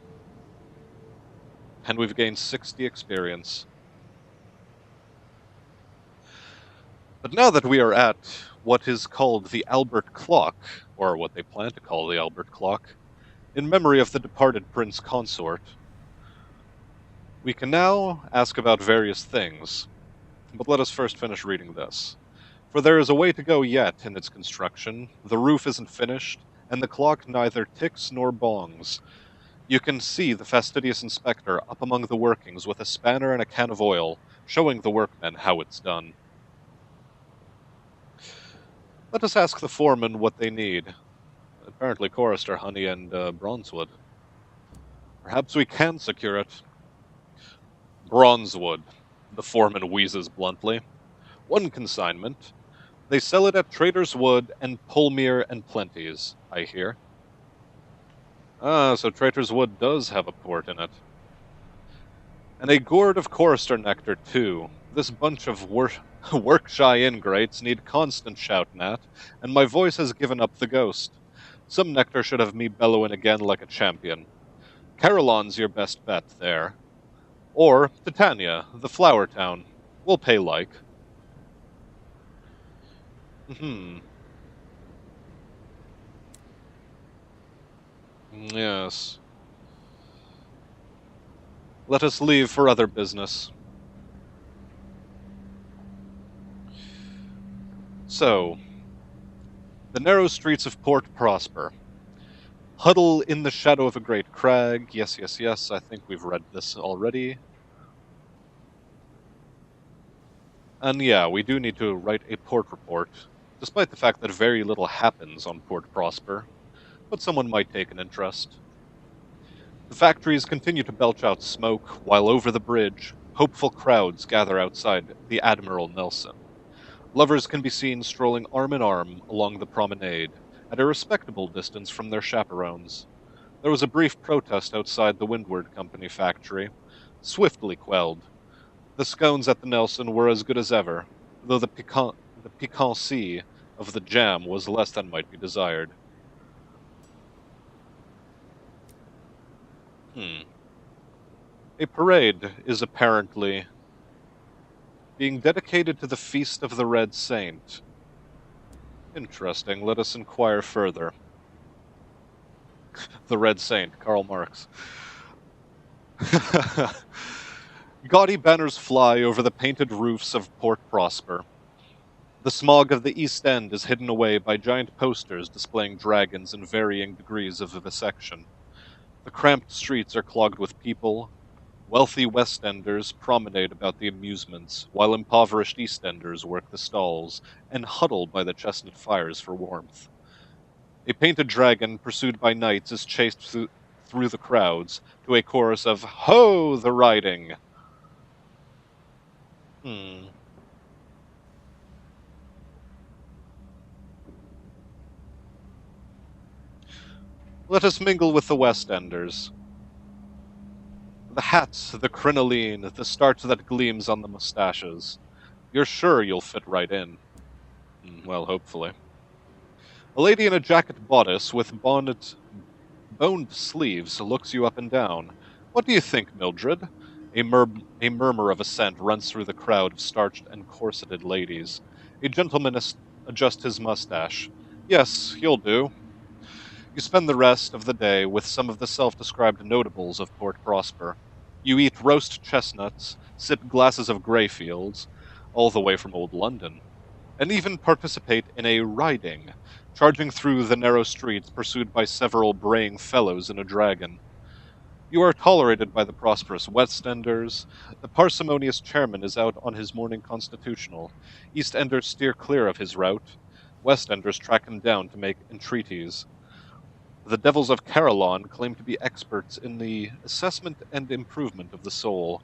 And we've gained 60 experience. But now that we are at what is called the Albert Clock, or what they plan to call the Albert Clock, in memory of the departed Prince Consort, we can now ask about various things. But let us first finish reading this. For there is a way to go yet in its construction, the roof isn't finished, and the clock neither ticks nor bongs. You can see the fastidious inspector up among the workings with a spanner and a can of oil, showing the workmen how it's done. Let us ask the foreman what they need. Apparently chorister honey and bronzewood. Perhaps we can secure it. Bronzewood, the foreman wheezes bluntly. 1 consignment. They sell it at Trader's Wood and Polmere and Plenty's, I hear. Ah, so Trader's Wood does have a port in it. And a gourd of chorister nectar, too. This bunch of work-shy ingrates need constant shouting at, and my voice has given up the ghost. Some nectar should have me bellowing again like a champion. Carillon's your best bet there. Or Titania, the flower town. We'll pay like. Yes. Let us leave for other business. So, the narrow streets of Port Prosper. Huddle in the shadow of a great crag. Yes, yes, yes, I think we've read this already. And yeah, we do need to write a port report, despite the fact that very little happens on Port Prosper, but someone might take an interest. The factories continue to belch out smoke, while over the bridge, hopeful crowds gather outside the Admiral Nelson. Lovers can be seen strolling arm in arm along the promenade, at a respectable distance from their chaperones. There was a brief protest outside the Windward Company factory, swiftly quelled. The scones at the Nelson were as good as ever, though the piquancy of the jam was less than might be desired. A parade is apparently being dedicated to the Feast of the Red Saint. Interesting, let us inquire further. The Red Saint, Karl Marx. Gaudy banners fly over the painted roofs of Port Prosper. The smog of the East End is hidden away by giant posters displaying dragons in varying degrees of vivisection. The cramped streets are clogged with people. Wealthy West Enders promenade about the amusements, while impoverished East Enders work the stalls and huddle by the chestnut fires for warmth. A painted dragon pursued by knights is chased through the crowds to a chorus of "Ho, the riding!" Let us mingle with the West Enders. The hats, the crinoline, the starch that gleams on the mustaches. You're sure you'll fit right in. Well, hopefully. A lady in a jacket bodice with boned sleeves looks you up and down. What do you think, Mildred? A murmur of assent runs through the crowd of starched and corseted ladies. A gentleman adjusts his mustache. Yes, you'll do. You spend the rest of the day with some of the self-described notables of Port Prosper. You eat roast chestnuts, sip glasses of Greyfields, all the way from old London, and even participate in a riding, charging through the narrow streets pursued by several braying fellows in a dragon. You are tolerated by the prosperous West Enders. The parsimonious chairman is out on his morning constitutional. East Enders steer clear of his route. West Enders track him down to make entreaties. The devils of Carillon claim to be experts in the assessment and improvement of the soul.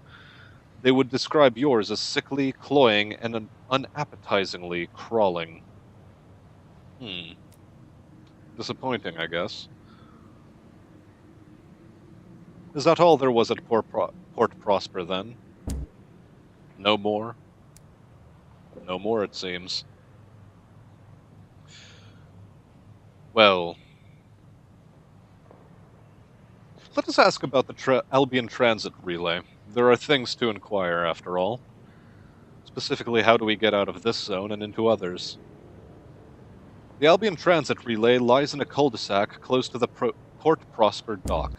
They would describe yours as sickly, cloying, and unappetizingly crawling. Disappointing, I guess. Is that all there was at Port Prosper, then? No more? No more, it seems. Well, let us ask about the Albion Transit Relay. There are things to inquire, after all. Specifically, how do we get out of this zone and into others? The Albion Transit Relay lies in a cul-de-sac close to the Port Prosper dock.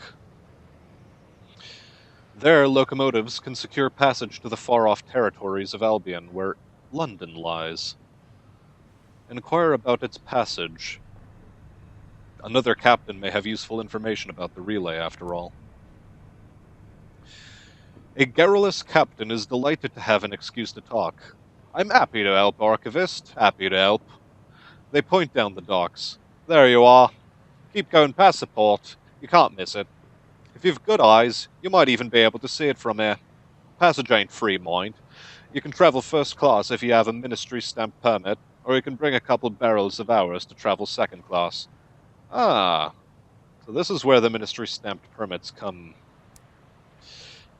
There, locomotives can secure passage to the far-off territories of Albion, where London lies. Inquire about its passage. Another captain may have useful information about the relay, after all. A garrulous captain is delighted to have an excuse to talk. I'm happy to help, Archivist. Happy to help. They point down the docks. There you are. Keep going past the port. You can't miss it. If you've good eyes, you might even be able to see it from here. Passage ain't free, mind. You can travel first class if you have a ministry-stamped permit, or you can bring a couple barrels of ours to travel second class. Ah, so this is where the ministry-stamped permits come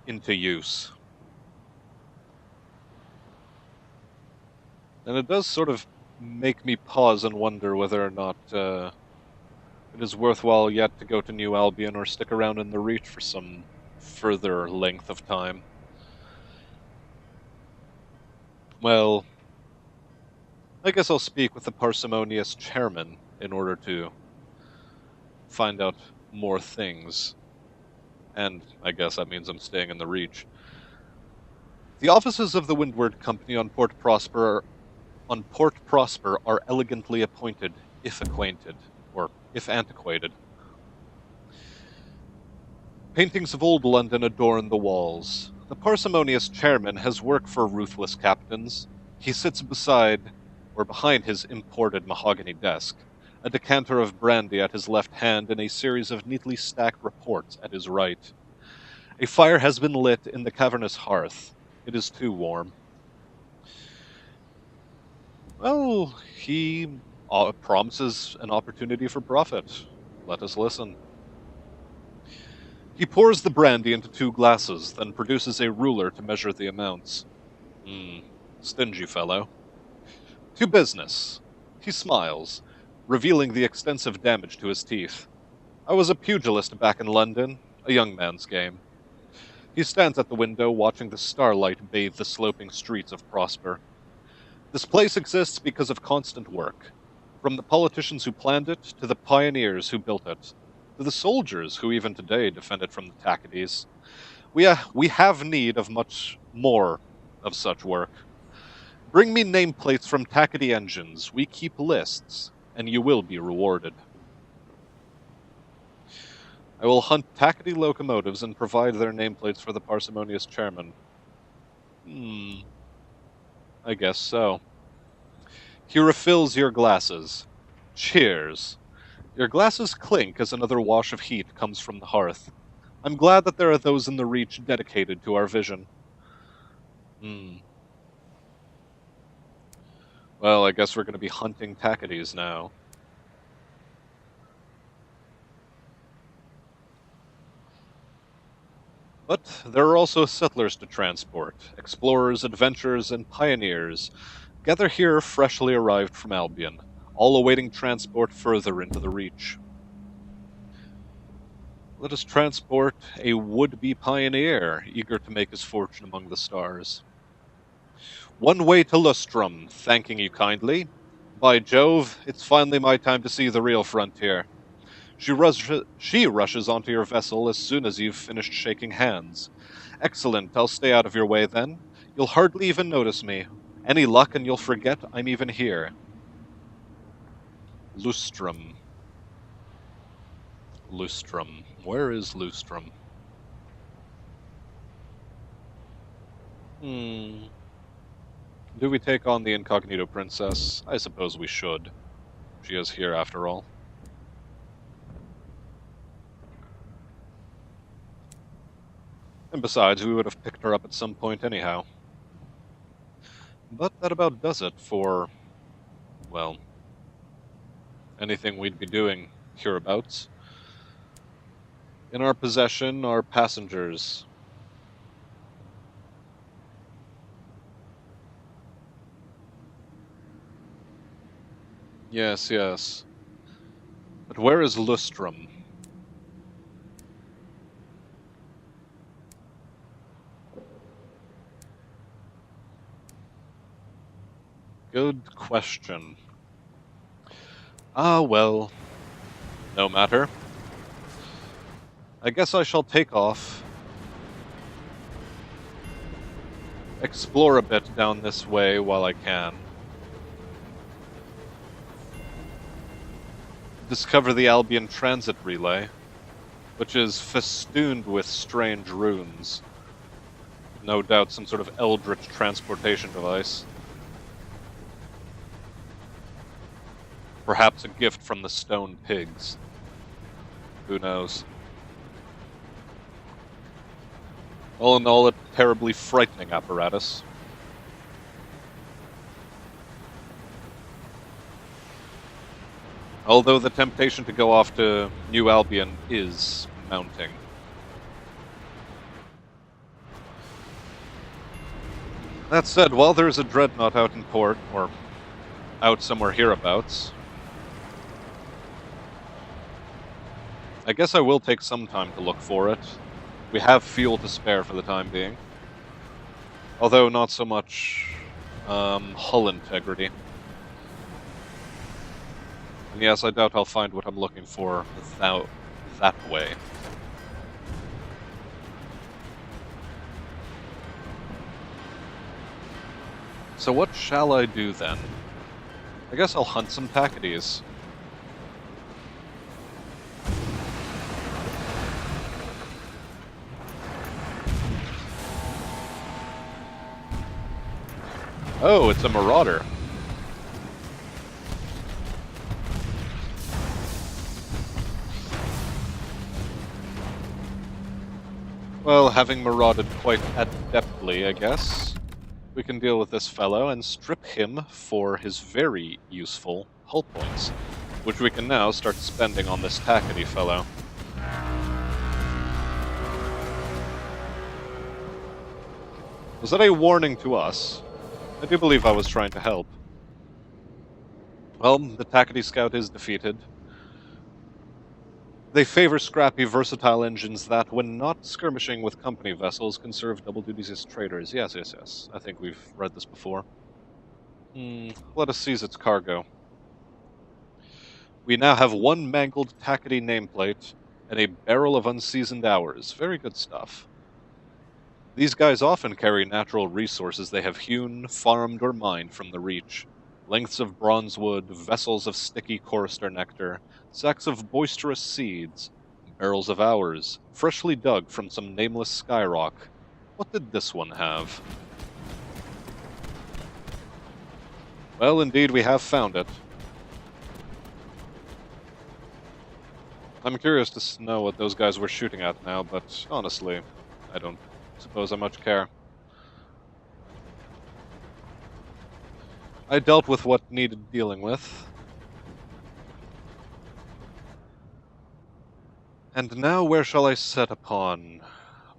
into use. And it does sort of make me pause and wonder whether or not it is worthwhile yet to go to New Albion or stick around in the Reach for some further length of time. Well, I guess I'll speak with the parsimonious chairman in order to find out more things. And I guess that means I'm staying in the Reach. The offices of the Windward Company on Port Prosper are elegantly appointed, if acquainted, or if antiquated. Paintings of old London adorn the walls. The parsimonious chairman has work for ruthless captains. He sits behind his imported mahogany desk, a decanter of brandy at his left hand and a series of neatly stacked reports at his right. A fire has been lit in the cavernous hearth. It is too warm. Well, he promises an opportunity for profit. Let us listen. He pours the brandy into 2 glasses, then produces a ruler to measure the amounts. Stingy fellow. To business. He smiles, revealing the extensive damage to his teeth. I was a pugilist back in London, a young man's game. He stands at the window watching the starlight bathe the sloping streets of Prosper. This place exists because of constant work, from the politicians who planned it to the pioneers who built it. to the soldiers who even today defend it from the Tacades. We have need of much more of such work. Bring me nameplates from Tacady engines. We keep lists, and you will be rewarded. I will hunt Tacady locomotives and provide their nameplates for the parsimonious chairman. I guess so. He refills your glasses. Cheers. Your glasses clink as another wash of heat comes from the hearth. I'm glad that there are those in the Reach dedicated to our vision. Well, I guess we're going to be hunting Tacades now. But there are also settlers to transport. Explorers, adventurers, and pioneers gather here freshly arrived from Albion, all awaiting transport further into the Reach. Let us transport a would-be pioneer, eager to make his fortune among the stars. One way to Lustrum, thanking you kindly. By Jove, it's finally my time to see the real frontier. She rushes onto your vessel as soon as you've finished shaking hands. Excellent, I'll stay out of your way then. You'll hardly even notice me. Any luck and you'll forget I'm even here. Lustrum. Lustrum. Where is Lustrum? Do we take on the Incognito Princess? I suppose we should. She is here after all. And besides, we would have picked her up at some point anyhow. But that about does it for, well, anything we'd be doing hereabouts. In our possession are passengers. Yes, yes. But where is Lustrum? Good question. Ah, well, no matter. I guess I shall take off. Explore a bit down this way while I can. Discover the Albion Transit Relay, which is festooned with strange runes. No doubt some sort of eldritch transportation device. Perhaps a gift from the stone pigs. Who knows? All in all, a terribly frightening apparatus. Although the temptation to go off to New Albion is mounting. That said, while there's a dreadnought out in port, or out somewhere hereabouts, I guess I will take some time to look for it. We have fuel to spare for the time being. Although not so much hull integrity. And yes, I doubt I'll find what I'm looking for that way. So what shall I do then? I guess I'll hunt some Tacades. Oh, it's a marauder. Well, having marauded quite adeptly, I guess, we can deal with this fellow and strip him for his very useful hull points, which we can now start spending on this Tacady fellow. Was that a warning to us? I do believe I was trying to help. Well, the Tacady Scout is defeated. They favor scrappy, versatile engines that, when not skirmishing with company vessels, can serve double duties as traders. Yes, yes, yes. I think we've read this before. Let us seize its cargo. We now have one mangled Tacady nameplate and a barrel of unseasoned hours. Very good stuff. These guys often carry natural resources they have hewn, farmed, or mined from the Reach. Lengths of bronze wood, vessels of sticky chorister nectar, sacks of boisterous seeds, barrels of hours, freshly dug from some nameless skyrock. What did this one have? Well, indeed, we have found it. I'm curious to know what those guys were shooting at now, but honestly, I don't suppose I much care. I dealt with what needed dealing with. And now where shall I set upon?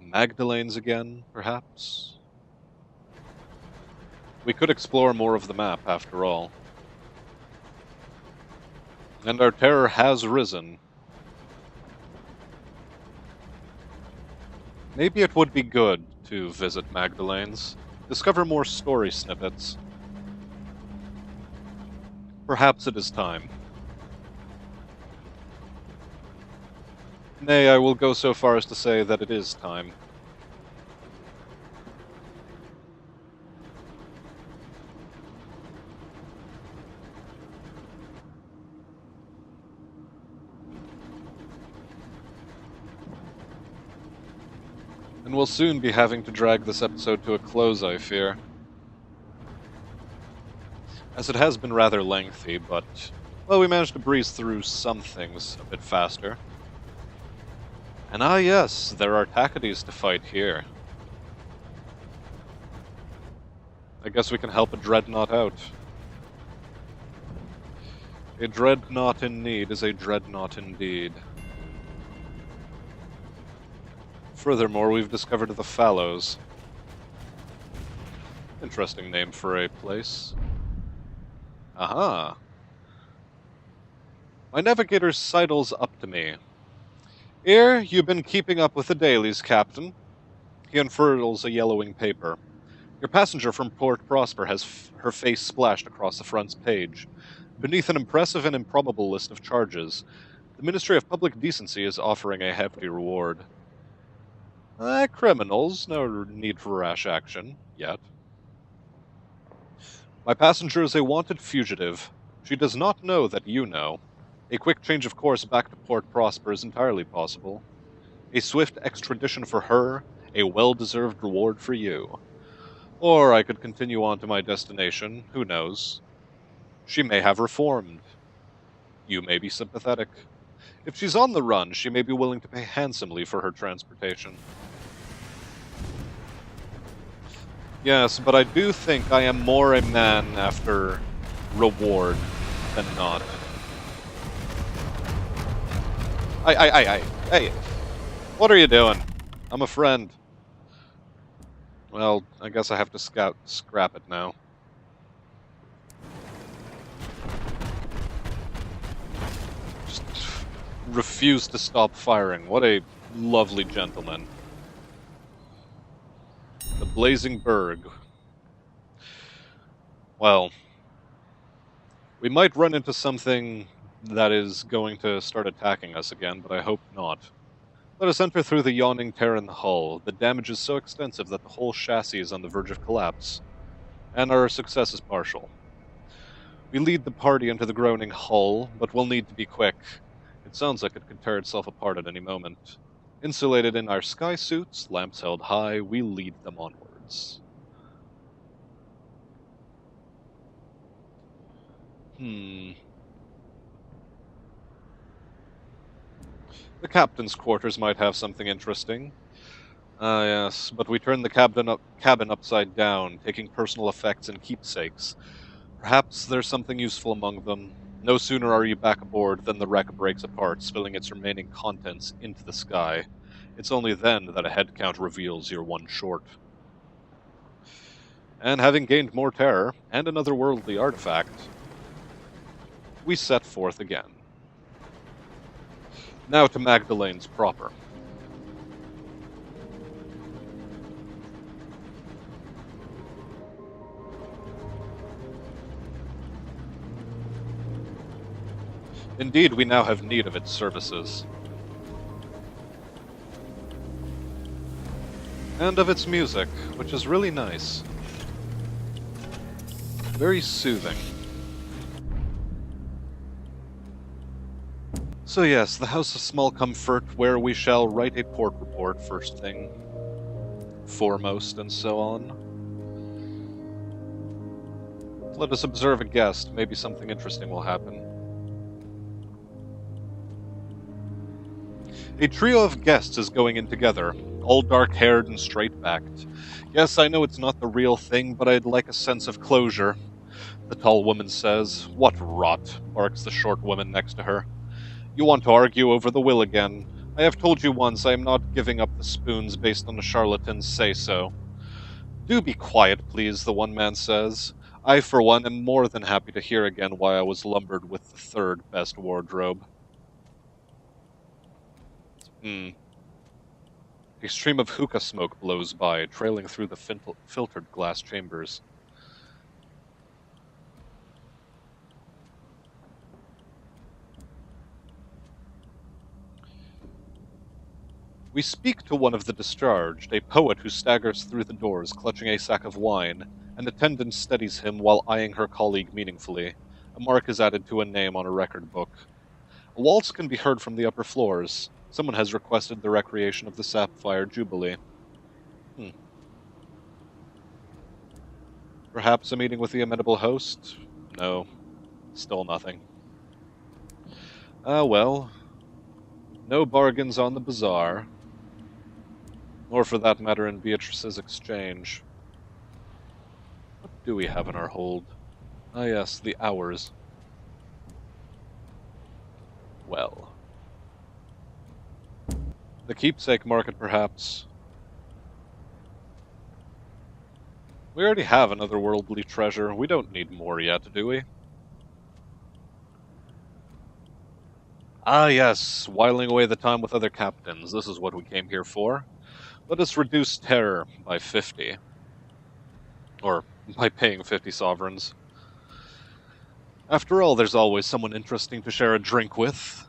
Magdalene's again, perhaps? We could explore more of the map, after all. And our terror has risen. Maybe it would be good to visit Magdalene's, discover more story snippets. Perhaps it is time. Nay, I will go so far as to say that it is time. And we'll soon be having to drag this episode to a close, I fear. As it has been rather lengthy, but, well, we managed to breeze through some things a bit faster. And yes, there are Tacades to fight here. I guess we can help a dreadnought out. A dreadnought in need is a dreadnought indeed. Furthermore, we've discovered the Fallows. Interesting name for a place. Aha! My navigator sidles up to me. "Here, you've been keeping up with the dailies, Captain." He unfurls a yellowing paper. "Your passenger from Port Prosper has her face splashed across the front's page. Beneath an impressive and improbable list of charges, the Ministry of Public Decency is offering a hefty reward. Criminals, no need for rash action, yet. My passenger is a wanted fugitive. She does not know that you know. A quick change of course back to Port Prosper is entirely possible. A swift extradition for her, a well-deserved reward for you. Or I could continue on to my destination, who knows. She may have reformed. You may be sympathetic. If she's on the run, she may be willing to pay handsomely for her transportation." Yes, but I do think I am more a man after reward than not. Hey, what are you doing? I'm a friend. Well, I guess I have to scrap it now. Just refuse to stop firing. What a lovely gentleman. The Blazing Berg. Well, we might run into something that is going to start attacking us again, but I hope not. Let us enter through the yawning tear in the hull. The damage is so extensive that the whole chassis is on the verge of collapse, and our success is partial. We lead the party into the groaning hull, but we'll need to be quick. It sounds like it could tear itself apart at any moment. Insulated in our sky suits, lamps held high, we lead them onwards. The captain's quarters might have something interesting. Yes, but we turn the cabin upside down, taking personal effects and keepsakes. Perhaps there's something useful among them. No sooner are you back aboard than the wreck breaks apart, spilling its remaining contents into the sky. It's only then that a head count reveals you're one short. And having gained more terror, and an otherworldly artifact, we set forth again. Now to Magdalene's proper. Indeed, we now have need of its services. and of its music, which is really nice. Very soothing. So yes, the House of Small Comfort, where we shall write a port report first thing, foremost, and so on. Let us observe a guest, maybe something interesting will happen. A trio of guests is going in together, all dark-haired and straight-backed. Yes, I know it's not the real thing, but I'd like a sense of closure, the tall woman says. What rot, barks the short woman next to her. You want to argue over the will again. I have told you once I am not giving up the spoons based on a charlatan's say-so. Do be quiet, please, the one man says. I, for one, am more than happy to hear again why I was lumbered with the third best wardrobe. A stream of hookah smoke blows by, trailing through the filtered glass chambers. We speak to one of the discharged, a poet who staggers through the doors clutching a sack of wine. An attendant steadies him while eyeing her colleague meaningfully. A mark is added to a name on a record book. A waltz can be heard from the upper floors. Someone has requested the recreation of the Sapphire Jubilee. Perhaps a meeting with the amenable host? No. Still nothing. Well. No bargains on the bazaar. Or for that matter in Beatrice's exchange. What do we have in our hold? Ah yes, the hours. Well. The keepsake market, perhaps. We already have an otherworldly treasure. We don't need more yet, do we? Ah yes, whiling away the time with other captains. This is what we came here for. Let us reduce terror by 50. Or by paying 50 sovereigns. After all, there's always someone interesting to share a drink with.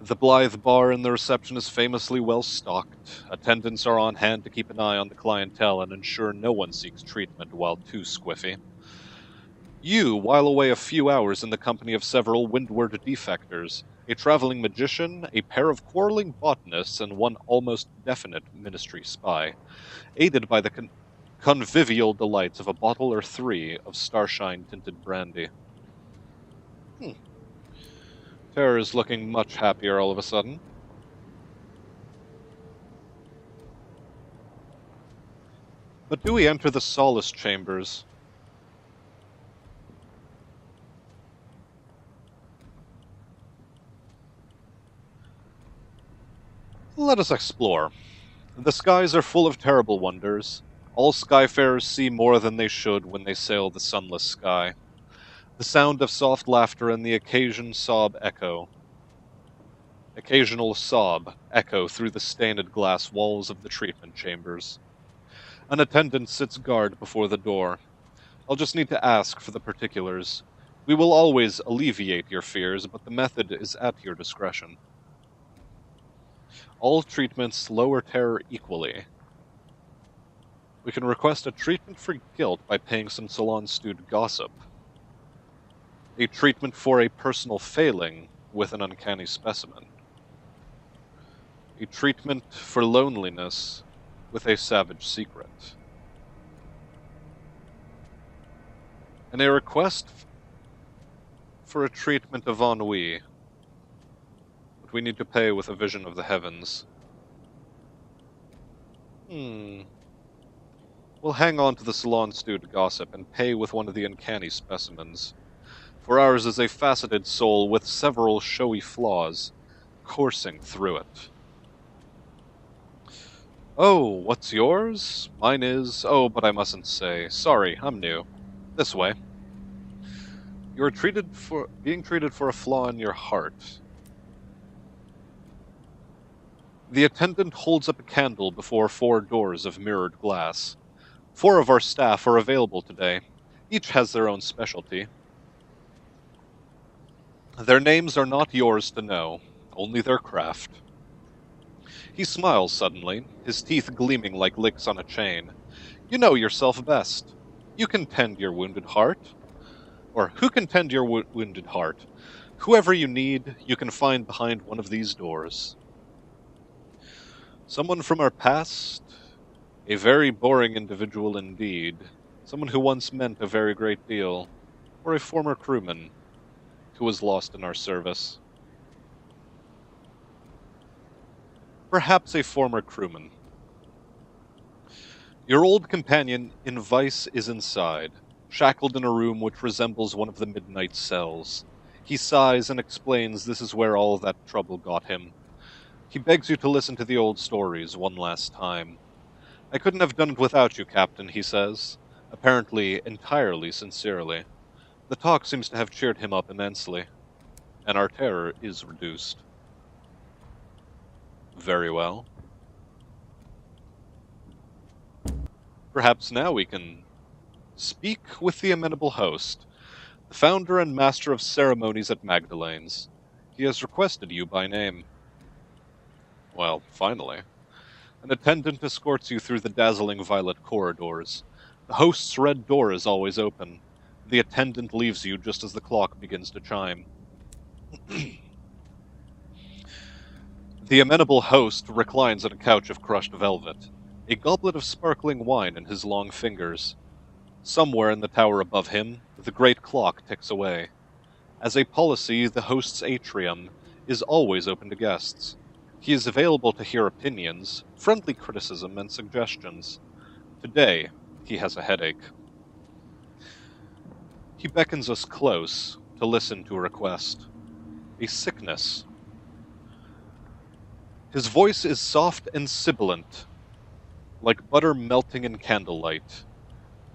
The Blythe bar in the reception is famously well stocked. Attendants are on hand to keep an eye on the clientele and ensure no one seeks treatment while too squiffy. You while away a few hours in the company of several windward defectors, a traveling magician, a pair of quarreling botanists, and one almost definite ministry spy, aided by the convivial delights of a bottle or three of starshine-tinted brandy. Terror is looking much happier all of a sudden. But do we enter the solace chambers? Let us explore. The skies are full of terrible wonders. All skyfarers see more than they should when they sail the sunless sky. The sound of soft laughter and the occasional sob echo through the stained glass walls of the treatment chambers. An attendant sits guard before the door. I'll just need to ask for the particulars. We will always alleviate your fears, but the method is at your discretion. All treatments lower terror equally. We can request a treatment for guilt by paying some salon-stewed gossip. A treatment for a personal failing with an uncanny specimen. A treatment for loneliness with a savage secret. And a request for a treatment of ennui. But we need to pay with a vision of the heavens. We'll hang on to the salon-stewed gossip and pay with one of the uncanny specimens. For ours is a faceted soul with several showy flaws, coursing through it. Oh, what's yours? Mine is... Oh, but I mustn't say. Sorry, I'm new. This way. You are being treated for a flaw in your heart. The attendant holds up a candle before 4 doors of mirrored glass. 4 of our staff are available today. Each has their own specialty. Their names are not yours to know, only their craft. He smiles suddenly, his teeth gleaming like links on a chain. You know yourself best. You can tend your wounded heart. Or who can tend your wounded heart? Whoever you need, you can find behind one of these doors. Someone from our past? A very boring individual indeed. Someone who once meant a very great deal. Or a former crewman who was lost in our service. Perhaps a former crewman. Your old companion in Vice is inside, shackled in a room which resembles one of the midnight cells. He sighs and explains this is where all that trouble got him. He begs you to listen to the old stories one last time. I couldn't have done it without you, Captain, he says, apparently entirely sincerely. The talk seems to have cheered him up immensely, and our terror is reduced. Very well. Perhaps now we can speak with the amenable host, the founder and master of ceremonies at Magdalene's. He has requested you by name. Well, finally. An attendant escorts you through the dazzling violet corridors. The host's red door is always open. The attendant leaves you just as the clock begins to chime. The amenable host reclines on a couch of crushed velvet, a goblet of sparkling wine in his long fingers. Somewhere in the tower above him, the great clock ticks away. As a policy, the host's atrium is always open to guests. He is available to hear opinions, friendly criticism, and suggestions. Today, he has a headache. He beckons us close to listen to a request. A sickness. His voice is soft and sibilant, like butter melting in candlelight.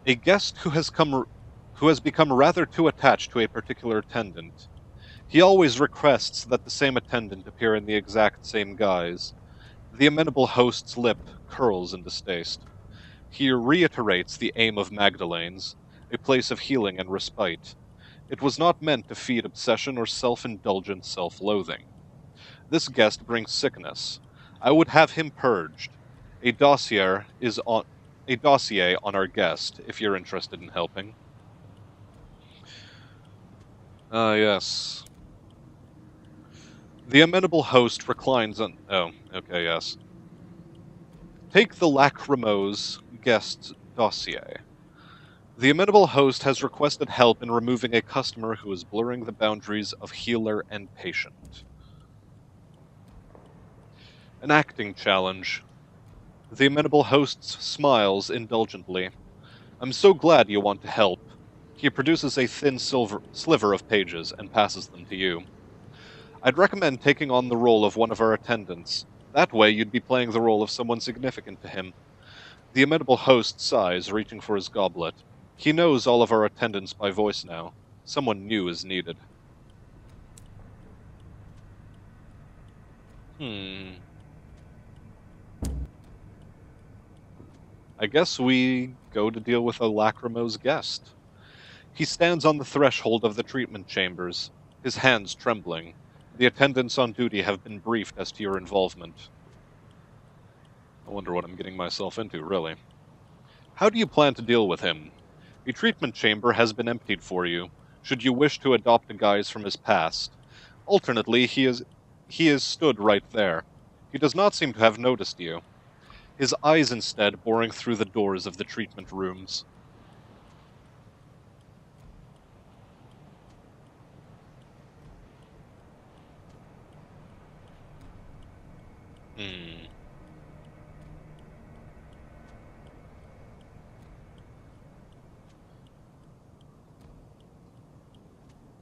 A guest who has become rather too attached to a particular attendant. He always requests that the same attendant appear in the exact same guise. The amenable host's lip curls in distaste. He reiterates the aim of Magdalene's, a place of healing and respite. It was not meant to feed obsession or self-indulgent self-loathing. This guest brings sickness. I would have him purged. A dossier on our guest, if you're interested in helping. Yes. The amenable host reclines on... Oh, okay, yes. Take the lachrymose guest's dossier. The amenable host has requested help in removing a customer who is blurring the boundaries of healer and patient. An acting challenge. The amenable host smiles indulgently. I'm so glad you want to help. He produces a thin sliver of pages and passes them to you. I'd recommend taking on the role of one of our attendants. That way you'd be playing the role of someone significant to him. The amenable host sighs, reaching for his goblet. He knows all of our attendants by voice now. Someone new is needed. I guess we go to deal with a lachrymose guest. He stands on the threshold of the treatment chambers, his hands trembling. The attendants on duty have been briefed as to your involvement. I wonder what I'm getting myself into, really. How do you plan to deal with him? The treatment chamber has been emptied for you, should you wish to adopt a guise from his past. Alternately, he is stood right there. He does not seem to have noticed you. His eyes instead boring through the doors of the treatment rooms.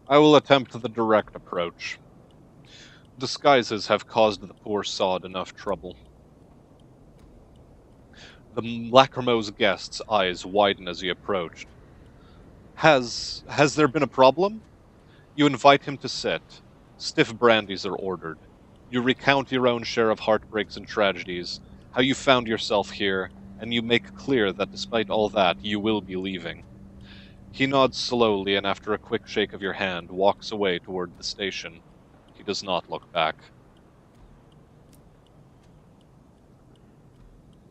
I will attempt the direct approach. Disguises have caused the poor sod enough trouble. The lachrymose guest's eyes widen as he approached. Has there been a problem? You invite him to sit. Stiff brandies are ordered. You recount your own share of heartbreaks and tragedies, how you found yourself here, and you make clear that despite all that, you will be leaving. He nods slowly and after a quick shake of your hand, walks away toward the station. He does not look back.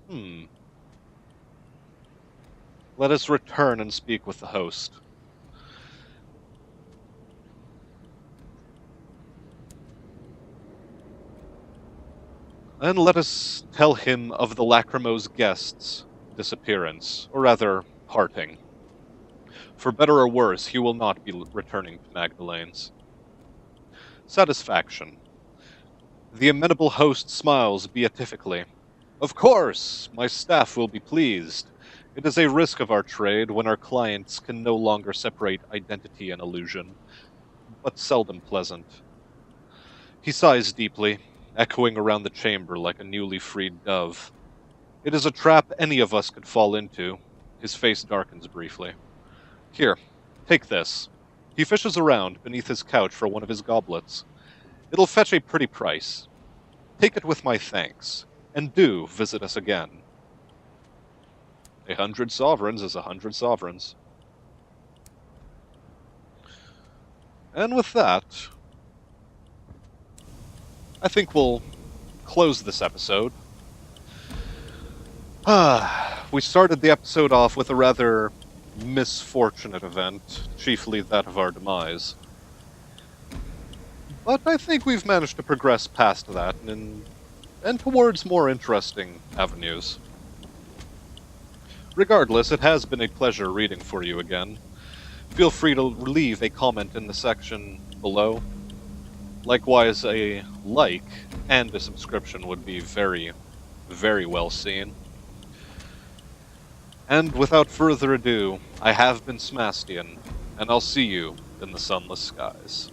Hmm. Let us return and speak with the host. And let us tell him of the Lacrimo's guest's disappearance, or rather, parting. For better or worse, he will not be returning to Magdalene's. Satisfaction. The amenable host smiles beatifically. Of course, my staff will be pleased. It is a risk of our trade when our clients can no longer separate identity and illusion, but seldom pleasant. He sighs deeply, echoing around the chamber like a newly freed dove. It is a trap any of us could fall into. His face darkens briefly. Here, take this. He fishes around beneath his couch for one of his goblets. It'll fetch a pretty price. Take it with my thanks, and do visit us again. 100 sovereigns is 100 sovereigns. And with that, I think we'll close this episode. We started the episode off with a rather misfortunate event, chiefly that of our demise. But I think we've managed to progress past that and towards more interesting avenues. Regardless, it has been a pleasure reading for you again. Feel free to leave a comment in the section below. Likewise, a like and a subscription would be very, very well seen. And without further ado, I have been Smastian, and I'll see you in the sunless skies.